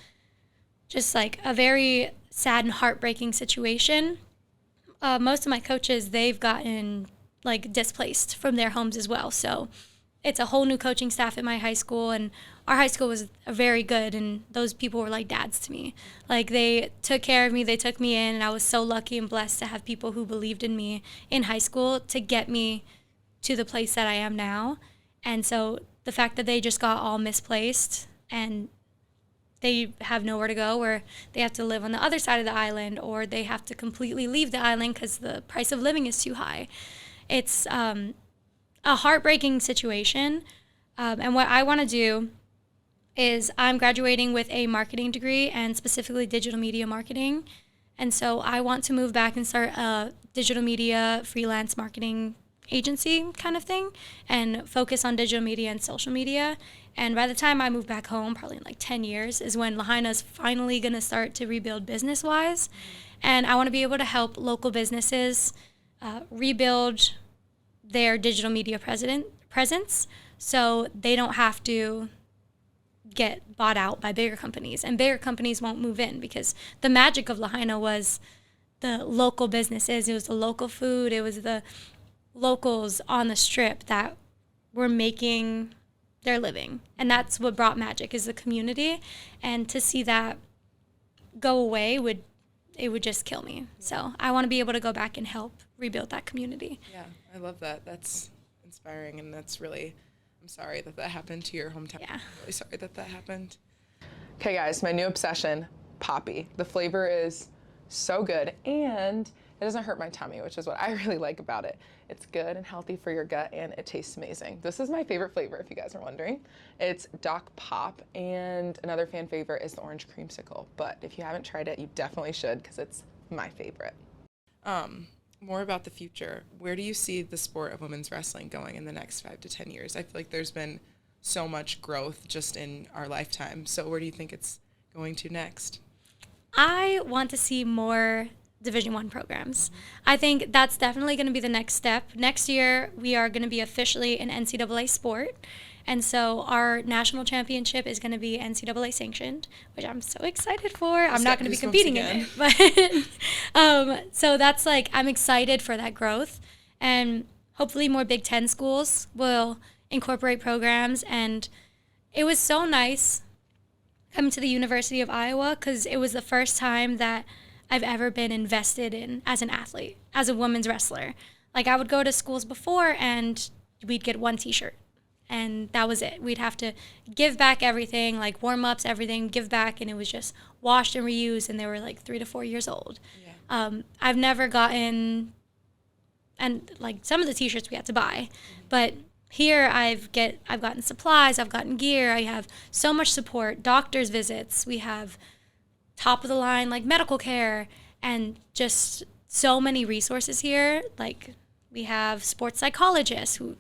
Just like a very sad and heartbreaking situation. Most of my coaches, they've gotten like displaced from their homes as well. So it's a whole new coaching staff at my high school, and our high school was very good, and those people were like dads to me. Like, they took care of me, they took me in, and I was so lucky and blessed to have people who believed in me in high school to get me to the place that I am now. And so the fact that they just got all misplaced and they have nowhere to go, or they have to live on the other side of the island, or they have to completely leave the island because the price of living is too high. It's a heartbreaking situation. And what I want to do is I'm graduating with a marketing degree, and specifically digital media marketing. And so I want to move back and start a digital media freelance marketing agency kind of thing and focus on digital media and social media. And by the time I move back home, probably in like 10 years, is when Lahaina's finally going to start to rebuild business-wise. And I want to be able to help local businesses rebuild their digital media presence so they don't have to get bought out by bigger companies, and bigger companies won't move in, because the magic of Lahaina was the local businesses. It was the local food. It was the locals on the strip that were making their living, and that's what brought magic, is the community. And to see that go away would just kill me. So I want to be able to go back and help rebuild that community. Yeah, I love that. That's inspiring, and that's really, I'm sorry that happened to your hometown. Yeah. I'm really sorry that happened. Okay, guys, my new obsession, Poppy. The flavor is so good, and it doesn't hurt my tummy, which is what I really like about it. It's good and healthy for your gut, and it tastes amazing. This is my favorite flavor, if you guys are wondering. It's Doc Pop, and another fan favorite is the orange creamsicle. But if you haven't tried it, you definitely should, because it's my favorite. More about the future. Where do you see the sport of women's wrestling going in the next 5 to 10 years? I feel like there's been so much growth just in our lifetime. So where do you think it's going to next? I want to see more Division I programs. I think that's definitely going to be the next step. Next year, we are going to be officially an NCAA sport. And so our national championship is going to be NCAA sanctioned, which I'm so excited for. I'm not going to be competing in it. But so that's like, I'm excited for that growth. And hopefully more Big Ten schools will incorporate programs. And it was so nice coming to the University of Iowa because it was the first time that I've ever been invested in as an athlete, as a women's wrestler. Like, I would go to schools before and we'd get one t-shirt and that was it. We'd have to give back everything, like warm-ups, everything, give back, and it was just washed and reused, and they were like 3 to 4 years old. Yeah. I've never gotten, and like some of the t-shirts we had to buy, but here I've gotten supplies, I've gotten gear, I have so much support, doctor's visits, we have top of the line like medical care, and just so many resources here. Like, we have sports psychologists who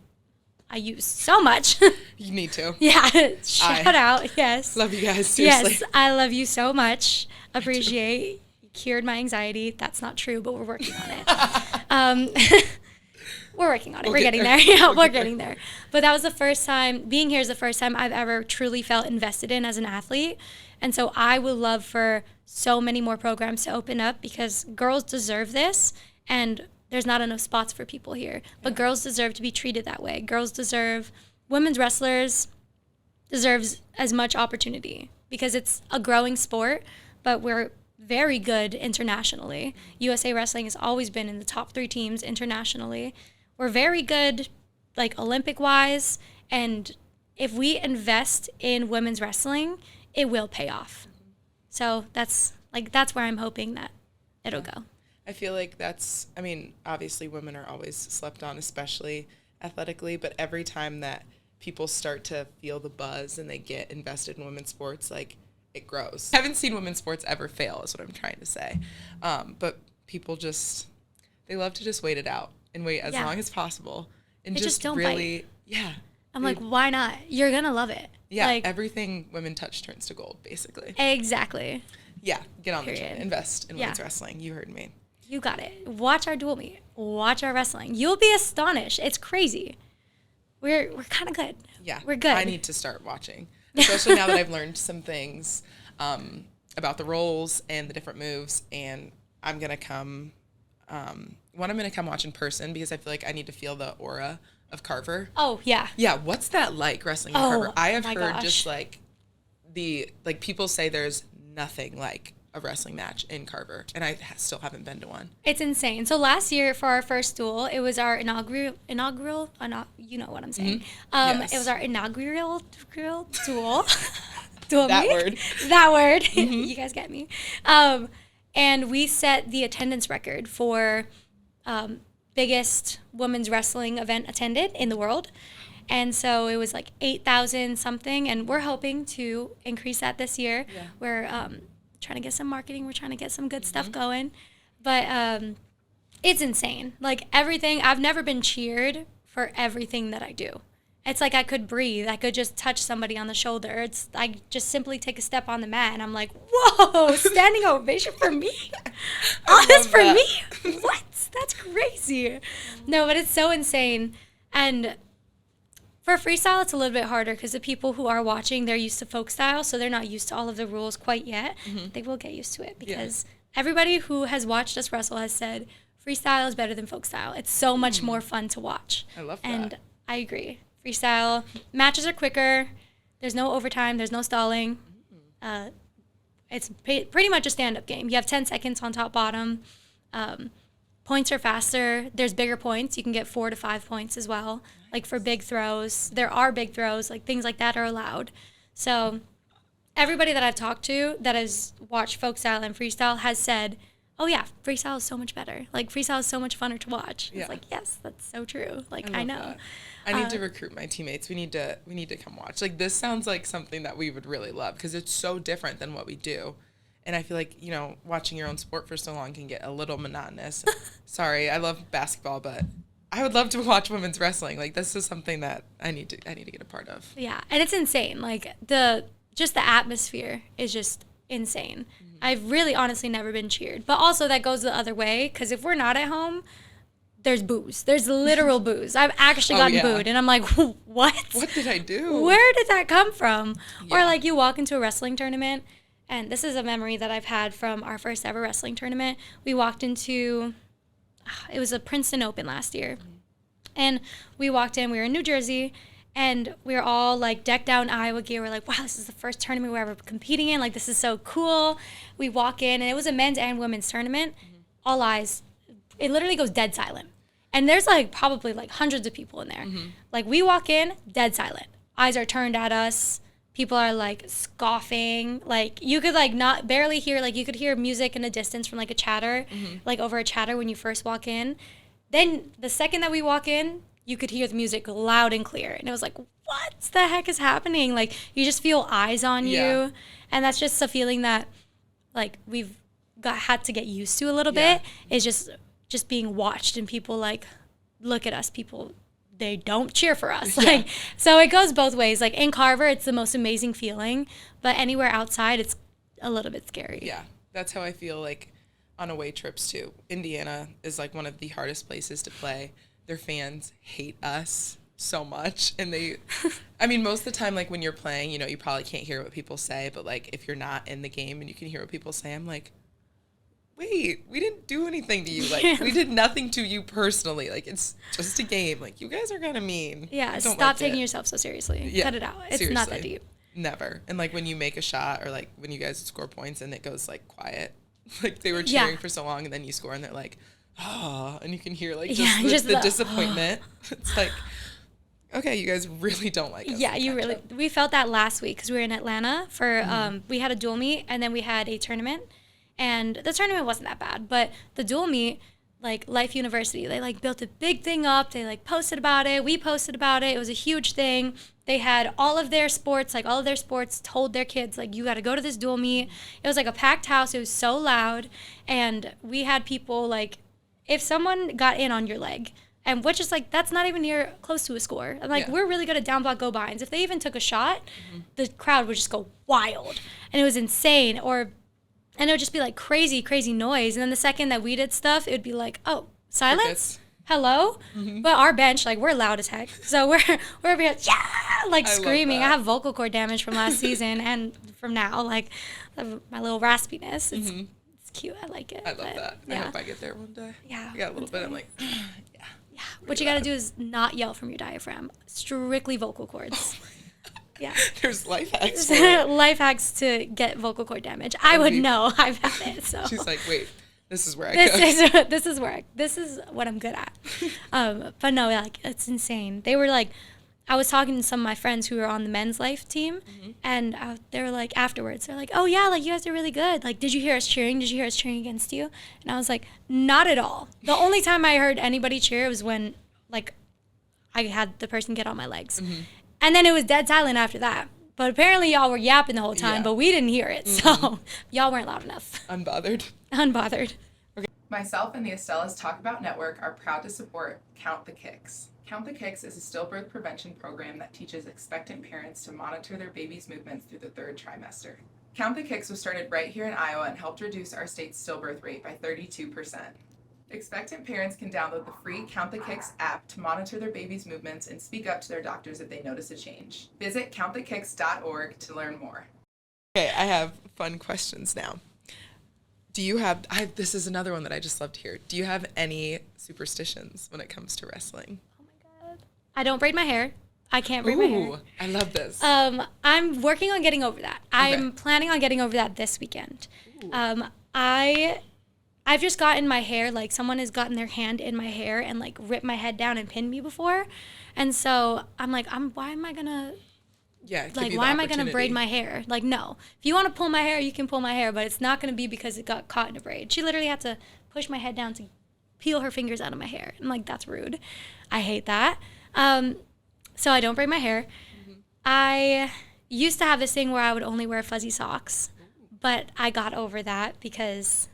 I use so much. You need to. Yeah, shout out, yes. Love you guys, seriously. Yes, I love you so much. Appreciate. You cured my anxiety. That's not true, but we're working on it. We're working on it. We're getting there. Yeah, we're getting there. But that was the first time, being here is the first time I've ever truly felt invested in as an athlete. And so I would love for so many more programs to open up because girls deserve this, and there's not enough spots for people here. But girls deserve to be treated that way. Women's wrestlers deserves as much opportunity because it's a growing sport, but we're very good internationally. USA Wrestling has always been in the top 3 teams internationally. We're very good, like, Olympic-wise, and if we invest in women's wrestling, it will pay off. So that's where I'm hoping that it'll go. I feel like obviously women are always slept on, especially athletically, but every time that people start to feel the buzz and they get invested in women's sports, like, it grows. I haven't seen women's sports ever fail is what I'm trying to say. But people they love to just wait it out and wait as long as possible. And just don't really bite. Yeah. I'm like, why not? You're going to love it. Yeah, like, everything women touch turns to gold, basically. Exactly. Yeah, get on the train. Invest in women's wrestling. You heard me. You got it. Watch our dual meet. Watch our wrestling. You'll be astonished. It's crazy. We're kind of good. Yeah. We're good. I need to start watching, especially now that I've learned some things about the roles and the different moves, and I'm going to come I'm going to come watch in person because I feel like I need to feel the aura of Carver. Oh, yeah. Yeah, what's that like, wrestling in Carver? I have heard just like people say there's nothing like a wrestling match in Carver, and I still haven't been to one. It's insane. So last year for our first duel, it was our inaugural, you know what I'm saying. Mm-hmm. Yes. It was our inaugural duel. That word. Mm-hmm. You guys get me. And we set the attendance record for biggest women's wrestling event attended in the world. And so it was like 8,000 something, and we're hoping to increase that this year. Yeah. We're trying to get some marketing. We're trying to get some good stuff going. But it's insane. Like, everything, I've never been cheered for everything that I do. It's like I could breathe. I could just touch somebody on the shoulder. I just simply take a step on the mat, and I'm like, whoa, standing ovation for me? All this for me? What? That's crazy. No, but it's so insane. And for freestyle, it's a little bit harder because the people who are watching, they're used to folk style, so they're not used to all of the rules quite yet. Mm-hmm. They will get used to it because everybody who has watched us wrestle has said freestyle is better than folk style. It's so much more fun to watch. I love that. And I agree. Freestyle matches are quicker. There's no overtime. There's no stalling. It's pretty much a stand-up game. You have 10 seconds on top, bottom. Points are faster. There's bigger points. You can get 4 to 5 points as well. Nice. Like for big throws. There are big throws. Like things like that are allowed. So everybody that I've talked to that has watched folk style and freestyle has said, oh yeah, freestyle is so much better. Like freestyle is so much funner to watch. Yeah. It's like, yes, that's so true. Like I know. That. I need to recruit my teammates. We need to come watch. Like, this sounds like something that we would really love because it's so different than what we do. And I feel like, watching your own sport for so long can get a little monotonous. Sorry, I love basketball, but I would love to watch women's wrestling. Like, this is something that I need to get a part of. Yeah, and it's insane. Like, the atmosphere is just insane. Mm-hmm. I've really honestly never been cheered. But also that goes the other way because if we're not at home, there's booze. There's literal booze. I've actually gotten booed, and I'm like, what? What did I do? Where did that come from? Yeah. Or like you walk into a wrestling tournament, and this is a memory that I've had from our first ever wrestling tournament. We walked into, it was a Princeton Open last year, And we walked in, we were in New Jersey, and we were all like decked out in Iowa gear. We're like, wow, this is the first tournament we're ever competing in. Like, this is so cool. We walk in, and it was a men's and women's tournament. All eyes. It literally goes dead silent. And there's like probably like hundreds of people in there. Like, we walk in, dead silent. Eyes are turned at us. People are like scoffing. Like, you could like not barely hear, like you could hear music in the distance from like a chatter, like over a chatter when you first walk in. Then the second that we walk in, you could hear the music loud and clear. And it was like, what the heck is happening? Like, you just feel eyes on you. And that's just a feeling that, like, we've had to get used to a little bit. Is just being watched, and people, like, look at us. People, they don't cheer for us. Like, so it goes both ways. Like, in Carver, it's the most amazing feeling. But anywhere outside, it's a little bit scary. Yeah, that's how I feel, like, on away trips, too. Indiana is, like, one of the hardest places to play. Their fans hate us so much, and I mean, most of the time, like, when you're playing, you know, you probably can't hear what people say, but, like, if you're not in the game and you can hear what people say, I'm like, wait, we didn't do anything to you. Like, we did nothing to you personally. Like, it's just a game. Like, you guys are kind of mean. Yeah, stop taking yourself so seriously. Cut it out. It's seriously not that deep. Never. And, like, when you make a shot, or, like, when you guys score points and it goes, like, quiet, like, they were cheering for so long, and then you score and they're like, oh, and you can hear, like, just the disappointment. It's like, okay, you guys really don't like us. Yeah, we felt that last week because we were in Atlanta for, we had a dual meet, and then we had a tournament, and the tournament wasn't that bad, but the dual meet, like, Life University, they, like, built a big thing up, they, like, posted about it, we posted about it, it was a huge thing. They had all of their sports told their kids, like, you got to go to this dual meet. It was, like, a packed house, it was so loud, and we had people, like, if someone got in on your leg, and which is, like, that's not even near close to a score. And, like, we're really good at down block go binds. If they even took a shot, the crowd would just go wild. And it was insane. And it would just be, like, crazy, crazy noise. And then the second that we did stuff, it would be like, oh, silence? Hello? But our bench, like, we're loud as heck. So we're over here, like, screaming. I have vocal cord damage from last season and from now. Like, my little raspiness. It's cute. I like it. I love that. I hope I get there one day. Yeah. I got a little bit. I'm like, yeah. What you got to do is not yell from your diaphragm. Strictly vocal cords. Yeah. There's life hacks. Life hacks to get vocal cord damage. I would know. I've had it. So she's like, wait, this is where I go. This is what I'm good at. But no, like, it's insane. They were like, I was talking to some of my friends who were on the men's life team, and they were like, afterwards, they're like, oh yeah, like, you guys are really good. Like, did you hear us cheering? Did you hear us cheering against you? And I was like, not at all. The only time I heard anybody cheer was when, like, I had the person get on my legs. And then it was dead silent after that. But apparently y'all were yapping the whole time, but we didn't hear it. So y'all weren't loud enough. Unbothered. Okay. Myself and the Estella's Taco-Bout Network are proud to support Count the Kicks. Count the Kicks is a stillbirth prevention program that teaches expectant parents to monitor their baby's movements through the third trimester. Count the Kicks was started right here in Iowa and helped reduce our state's stillbirth rate by 32%. Expectant parents can download the free Count the Kicks app to monitor their baby's movements and speak up to their doctors if they notice a change. Visit counttthekicks.org to learn more. Okay, I have fun questions now. Do you have, this is another one that I just love to hear. Do you have any superstitions when it comes to wrestling? Oh my God. I don't braid my hair. I can't braid my hair. I love this. I'm working on getting over that. Okay. I'm planning on getting over that this weekend. I've just gotten my hair, like, someone has gotten their hand in my hair and, like, ripped my head down and pinned me before. And so I'm like, why am I going to, why am I going to braid my hair? Like, no. If you want to pull my hair, you can pull my hair, but it's not going to be because it got caught in a braid. She literally had to push my head down to peel her fingers out of my hair. I'm like, that's rude. I hate that. So I don't braid my hair. I used to have this thing where I would only wear fuzzy socks, but I got over that because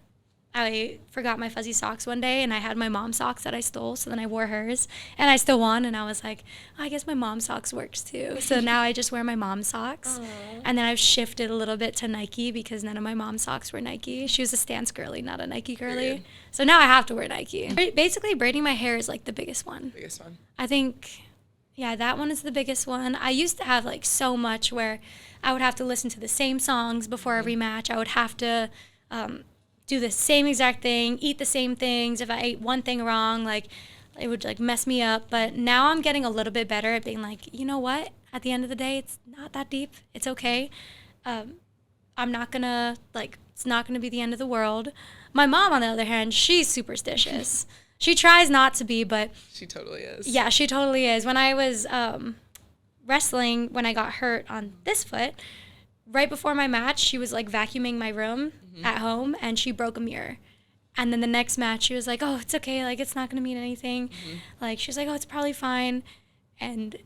I forgot my fuzzy socks one day, and I had my mom's socks that I stole, so then I wore hers, and I still won, and I was like, oh, I guess my mom's socks works too. So now I just wear my mom's socks. Aww. And then I've shifted a little bit to Nike because none of my mom's socks were Nike. She was a Stance girly, not a Nike girly. Weird. So now I have to wear Nike. Basically, braiding my hair is, like, the biggest one. I think, yeah, that one is the biggest one. I used to have, like, so much where I would have to listen to the same songs before every match. I would have to do the same exact thing, eat the same things. If I ate one thing wrong, like it would like mess me up. But now I'm getting a little bit better at being like, you know what? At the end of the day, it's not that deep. It's okay. I'm not gonna it's not gonna be the end of the world. My mom, on the other hand, she's superstitious. She tries not to be, but she totally is. Yeah, she totally is. When I was wrestling, when I got hurt on this foot, right before my match, she was like vacuuming my room at home, and she broke a mirror. And then the next match, she was like, "Oh, it's okay. Like, it's not gonna mean anything." Like, she was like, "Oh, it's probably fine." And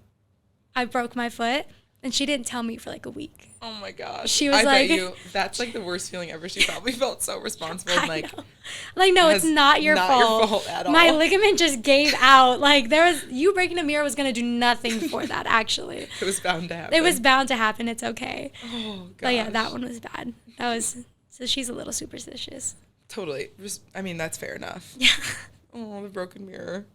I broke my foot, and she didn't tell me for like a week. Oh my gosh. She was I bet you that's like the worst feeling ever. She probably felt so responsible. And like, no, it's not your fault. Not your fault at all. My ligament just gave out. Like, you breaking a mirror was going to do nothing for that, actually. It was bound to happen. It was bound to happen. It's okay. Oh, gosh. But yeah, that one was bad. So she's a little superstitious. Totally. I mean, that's fair enough. Yeah. Oh, the broken mirror.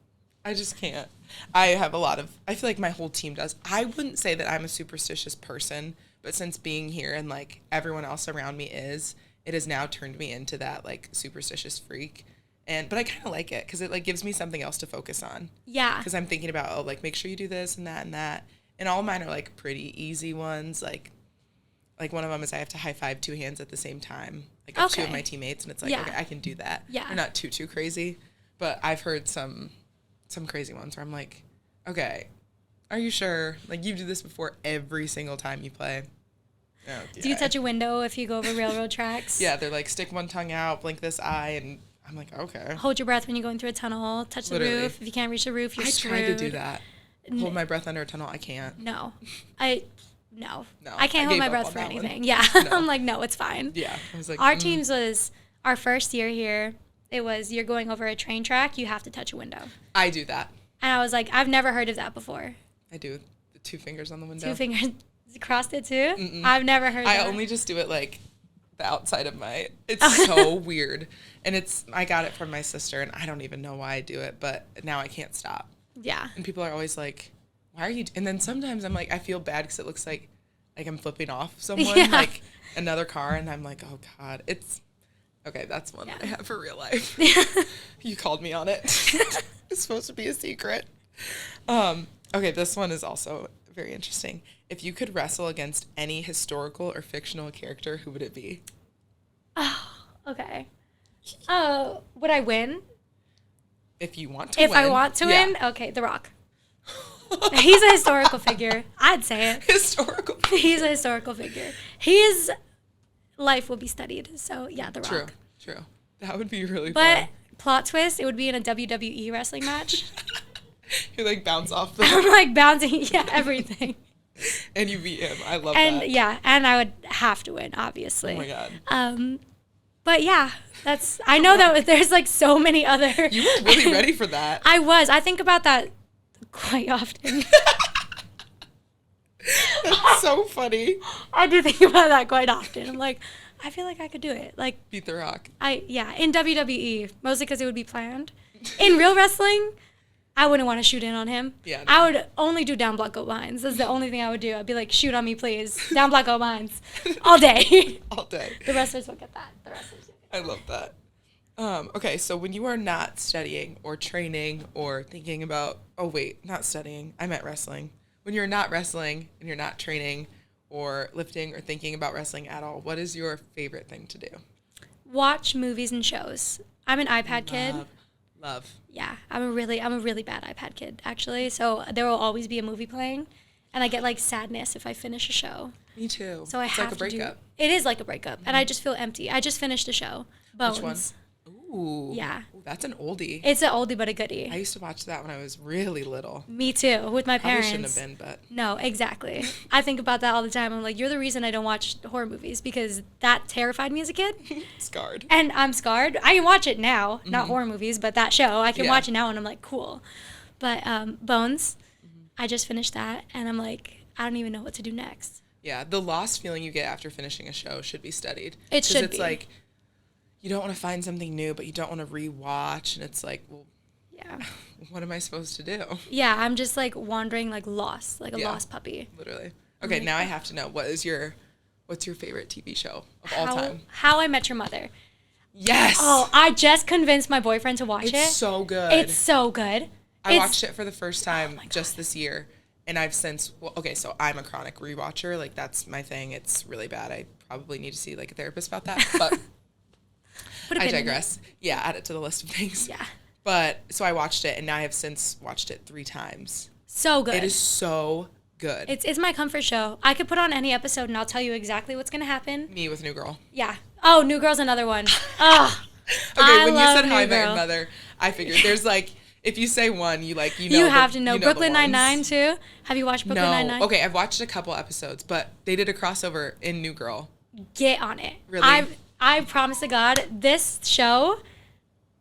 I just can't. I feel like my whole team does. I wouldn't say that I'm a superstitious person, but since being here and like everyone else around me it has now turned me into that like superstitious freak. But I kind of like it because it like gives me something else to focus on. Yeah. Because I'm thinking about, like, make sure you do this and that and that. And all of mine are like pretty easy ones. Like one of them is I have to high five 2 hands at the same time. Like two of my teammates, and it's like, okay, I can do that. Yeah. They're not too crazy. But I've heard some crazy ones where I'm like, okay, are you sure? Like, you do this before every single time you play. Oh, yeah. Do you touch a window if you go over railroad tracks? Yeah, they're like, stick one tongue out, blink this eye, and I'm like, okay. Hold your breath when you're going through a tunnel. Touch the roof. If you can't reach the roof, you're screwed. I tried to do that. Hold my breath under a tunnel. I can't. No. No. No. I can't hold my breath for anything. Yeah. No. I'm like, no, it's fine. Yeah. I was like, our teams was our first year here. It was you're going over a train track. You have to touch a window. I do that. And I was like, I've never heard of that before. I do. The 2 fingers on the window. 2 fingers. Crossed it too? Mm-mm. I've never heard that. I only just do it like the outside of my, it's so weird. And I got it from my sister, and I don't even know why I do it, but now I can't stop. Yeah. And people are always like, why are you, and then sometimes I'm like, I feel bad because it looks like I'm flipping off someone, like another car, and I'm like, oh God, okay, that's one that I have for real life. You called me on it. It's supposed to be a secret. Okay, this one is also very interesting. If you could wrestle against any historical or fictional character, who would it be? Oh, okay. Would I win? If you want to win. If I want to win? Okay, The Rock. He's a historical figure. I'd say it. Historical figure. He's a historical figure. His life will be studied. So, yeah, The Rock. True. That would be really but, fun. Plot twist, it would be in a WWE wrestling match. You like bounce off I'm like bouncing, everything. And you beat him. I love that. And yeah, and I would have to win, obviously. Oh my God. But yeah, I know that there's like so many other. You were really ready for that. I was. I think about that quite often. That's so funny. I do think about that quite often. I'm like, I feel like I could do it. Like beat The Rock. In WWE, mostly because it would be planned. In real wrestling, I wouldn't want to shoot in on him. Yeah. No. I would only do down block go binds. That's the only thing I would do. I'd be like, shoot on me, please. Down block go binds. All day. All day. The wrestlers will get that. I love that. Okay, so when you are not studying or training or thinking about, not studying. I meant wrestling. When you're not wrestling and you're not training or lifting or thinking about wrestling at all, what is your favorite thing to do? Watch movies and shows. I'm an iPad kid. Love. Yeah, I'm a really bad iPad kid, actually. So there will always be a movie playing, and I get like sadness if I finish a show. Me too. So it's have like a breakup. It is like a breakup, and I just feel empty. I just finished a show, Bones. Which one? Ooh. Yeah. Ooh, that's an oldie. It's an oldie but a goodie. I used to watch that when I was really little. Me too, with my parents. Probably shouldn't have been, but. No, exactly. I think about that all the time. I'm like, you're the reason I don't watch horror movies because that terrified me as a kid. Scarred. And I'm scarred. I can watch it now, not horror movies, but that show, I can watch it now and I'm like, cool. But Bones, I just finished that and I'm like, I don't even know what to do next. Yeah, the lost feeling you get after finishing a show should be studied. It should be. Because it's like, you don't want to find something new, but you don't want to rewatch, and it's like, well, yeah, what am I supposed to do? Yeah, I'm just like wandering, like lost, like a lost puppy. Literally. Okay, now I have to know, what's your favorite TV show of all time? How I Met Your Mother. Yes. Oh, I just convinced my boyfriend to watch it. It's so good. It's so good. I watched it for the first time just this year, and I've since, so I'm a chronic rewatcher. Like, that's my thing. It's really bad. I probably need to see, like, a therapist about that, but I digress. Yeah, add it to the list of things. Yeah. But, so I watched it, and now I have since watched it 3 times. So good. It is so good. It's my comfort show. I could put on any episode, and I'll tell you exactly what's going to happen. Me with New Girl. Yeah. Oh, New Girl's another one. Oh, okay, when you said How I Met Your Mother, I figured there's, like, if you say one, you know. You have to know. Brooklyn Nine-Nine, too? Have you watched Brooklyn Nine-Nine? Okay, I've watched a couple episodes, but they did a crossover in New Girl. Get on it. Really? I promise to God, this show,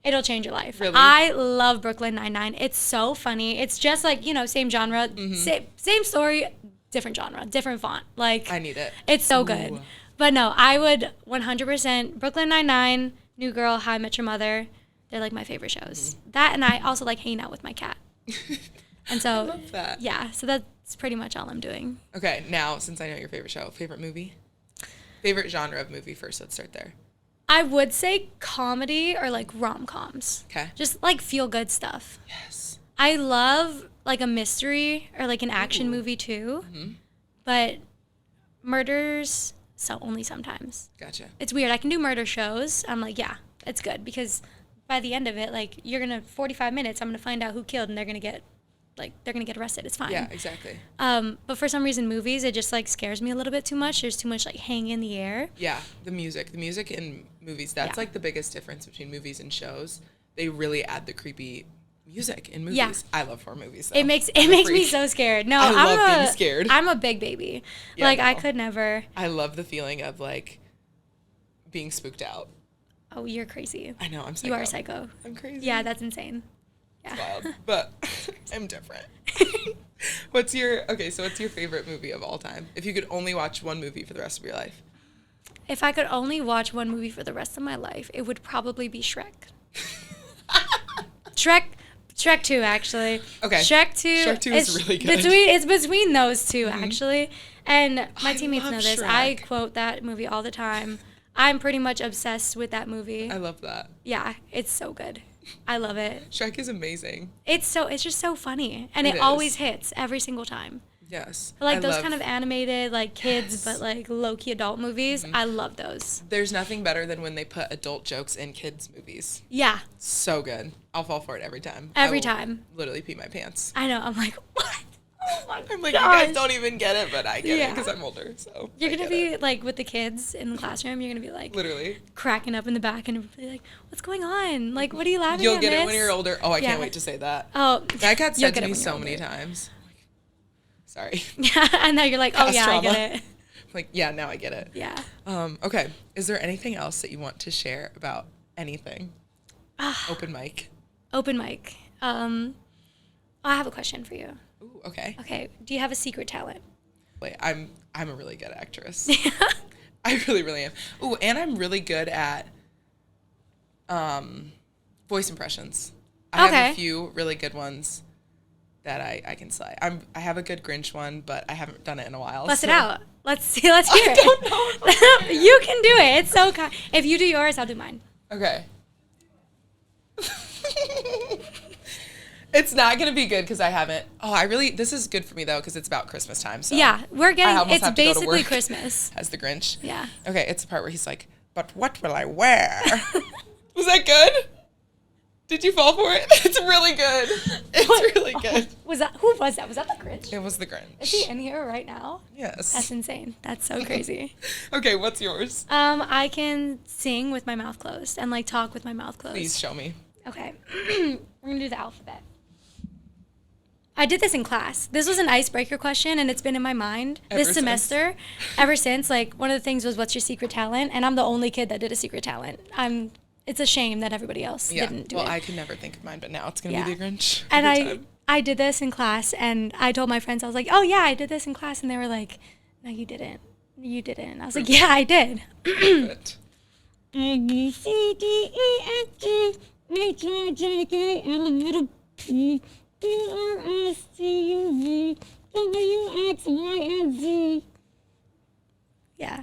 it'll change your life. Really? I love Brooklyn Nine-Nine. It's so funny. It's just like, same genre, same story, different genre, different font. Like, I need it. It's so good. Ooh. But no, I would 100% Brooklyn Nine-Nine, New Girl, How I Met Your Mother. They're like my favorite shows. That, and I also like hanging out with my cat. And so, I love that. Yeah, so that's pretty much all I'm doing. Okay, now, since I know your favorite show, favorite movie? Favorite genre of movie first, let's start there. I would say comedy or like rom-coms. Okay. Just like feel-good stuff. Yes. I love like a mystery or like an action movie too. Mm-hmm. But murders, so only sometimes. Gotcha. It's weird. I can do murder shows. I'm like, yeah, it's good because by the end of it, like 45 minutes, I'm going to find out who killed and they're going to get arrested. It's fine. Yeah, exactly. But for some reason, movies, it just like scares me a little bit too much. There's too much like hanging in the air. Yeah, the music in movies, that's like the biggest difference between movies and shows. They really add the creepy music in movies. Yeah. I love horror movies, though. It makes me so scared. No, I love being scared. I'm a big baby. Yeah, like, no. I could never. I love the feeling of like being spooked out. Oh, you're crazy. I know, I'm psycho. You are psycho. I'm crazy. Yeah, that's insane. Yeah. It's wild, but I'm different. What's your favorite movie of all time? If you could only watch one movie for the rest of your life. If I could only watch one movie for the rest of my life, it would probably be Shrek. Shrek 2, actually. Okay. Shrek 2 is really good. It's between those two, actually. And my teammates know this. Shrek. I quote that movie all the time. I'm pretty much obsessed with that movie. I love that. Yeah, it's so good. I love it. Shrek is amazing. It's just so funny. And it always hits every single time. Yes. Like those kind of animated, like kids, but like low-key adult movies. Mm-hmm. I love those. There's nothing better than when they put adult jokes in kids' movies. Yeah. So good. I'll fall for it every time. Every time. Literally pee my pants. I know. I'm like, what? Oh my I'm like, gosh. You guys don't even get it, but I get it because I'm older. So you're going to be like with the kids in the classroom. You're going to be like literally cracking up in the back and be like, what's going on? Like, what are you laughing at? You'll get it when you're older. Oh, I can't wait to say that. Oh, that got said to me so many times. Sorry. Yeah, and now you're like, oh, yeah, trauma. I get it. Like, yeah, now I get it. Yeah. Okay. Is there anything else that you want to share about anything? Open mic. Open mic. I have a question for you. Ooh, okay. Okay. Do you have a secret talent? Wait, I'm a really good actress. I really, really am. Ooh, and I'm really good at voice impressions. I have a few really good ones that I can slay. I have a good Grinch one, but I haven't done it in a while. Bust it out. Let's hear it. I don't know. You can do it. It's so kind. If you do yours, I'll do mine. Okay. It's not going to be good because I haven't. This is good for me though because it's about Christmas time. So yeah, it's basically Christmas. As the Grinch. Yeah. Okay, it's the part where he's like, but what will I wear? Was that good? Did you fall for it? It's really good. It's really good. Who was that? Was that the Grinch? It was the Grinch. Is he in here right now? Yes. That's insane. That's so crazy. Okay, what's yours? I can sing with my mouth closed and like talk with my mouth closed. Please show me. Okay. We're gonna do the alphabet. I did this in class. This was an icebreaker question, and it's been in my mind this semester. Ever since, like, one of the things was, what's your secret talent? And I'm the only kid that did a secret talent. It's a shame that everybody else didn't do it. Well, I could never think of mine, but now it's going to be the Grinch. And I did this in class, and I told my friends, I was like, oh, yeah, I did this in class. And they were like, no, you didn't. You didn't. I was like, yeah, I did. A, B, C, D, E, F, G, H, I, J, K, L, M, N, P, Q, R, S, T, U, V, W, X, Y, and Z. Yeah.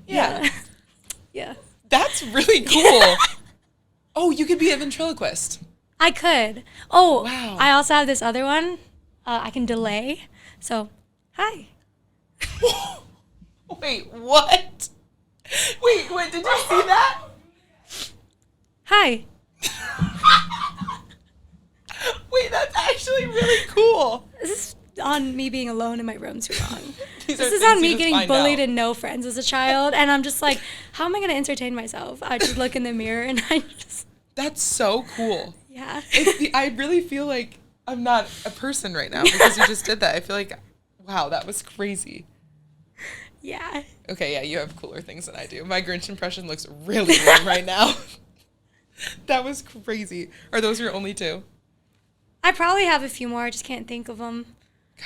Yeah. Yeah. That's really cool. Oh, you could be a ventriloquist. I could. Oh, Wow. I also have this other one. I can delay. So, hi. Wait, what? Wait, did you see that? Hi. Wait, that's actually really cool. This is on me being alone in my room too long. These This are is things on you me just getting find bullied out. and no friends as a child. And I'm just like, how am I going to entertain myself? I just look in the mirror and I just, That's so cool. yeah. I really feel like I'm not a person right now because you just did that. I feel like, wow, that was crazy. Yeah. Okay, yeah, you have cooler things than I do. My Grinch impression looks really lame right now. That was crazy. Are those your only two? I probably have a few more. I just can't think of them.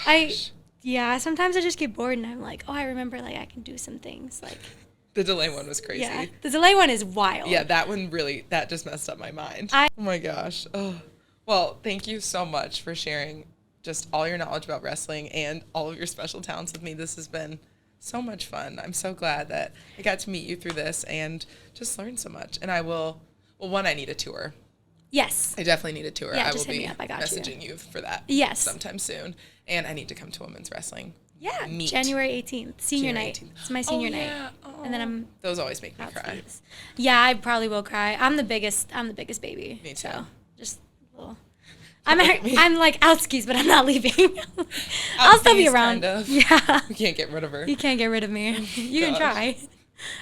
Gosh. Yeah, sometimes I just get bored and I'm like, oh, I remember like I can do some things. Like, The delay one was crazy. yeah. The delay one is wild. Yeah, that one really, that just messed up my mind. I- Oh my gosh. Oh. Well, thank you so much for sharing just all your knowledge about wrestling and all of your special talents with me. This has been so much fun. I'm so glad that I got to meet you through this and just learn so much. And I will, well, one, I need a tour. Yes. I definitely need a tour. Yeah, I just will hit be me up. I got messaging you for that Yes. sometime soon. And I need to come to women's wrestling. Yeah. Meet. January 18th. Senior January night. 18th. It's my senior night. Yeah. And then I'm Those always make me out to cry. these. Yeah, I probably will cry. I'm the biggest baby. Me too. So just a little. I'm like outskis, but I'm not leaving. I'll still be Outskis, around. kind of. Yeah. We can't get rid of her. You can't get rid of me. You can Gosh. try.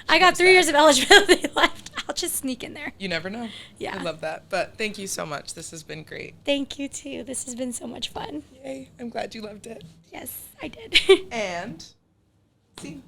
I got 3 years of eligibility left. I'll just sneak in there. You never know. Yeah. I love that. But thank you so much. This has been great. Thank you too. This has been so much fun. Yay. I'm glad you loved it. Yes, I did. And see.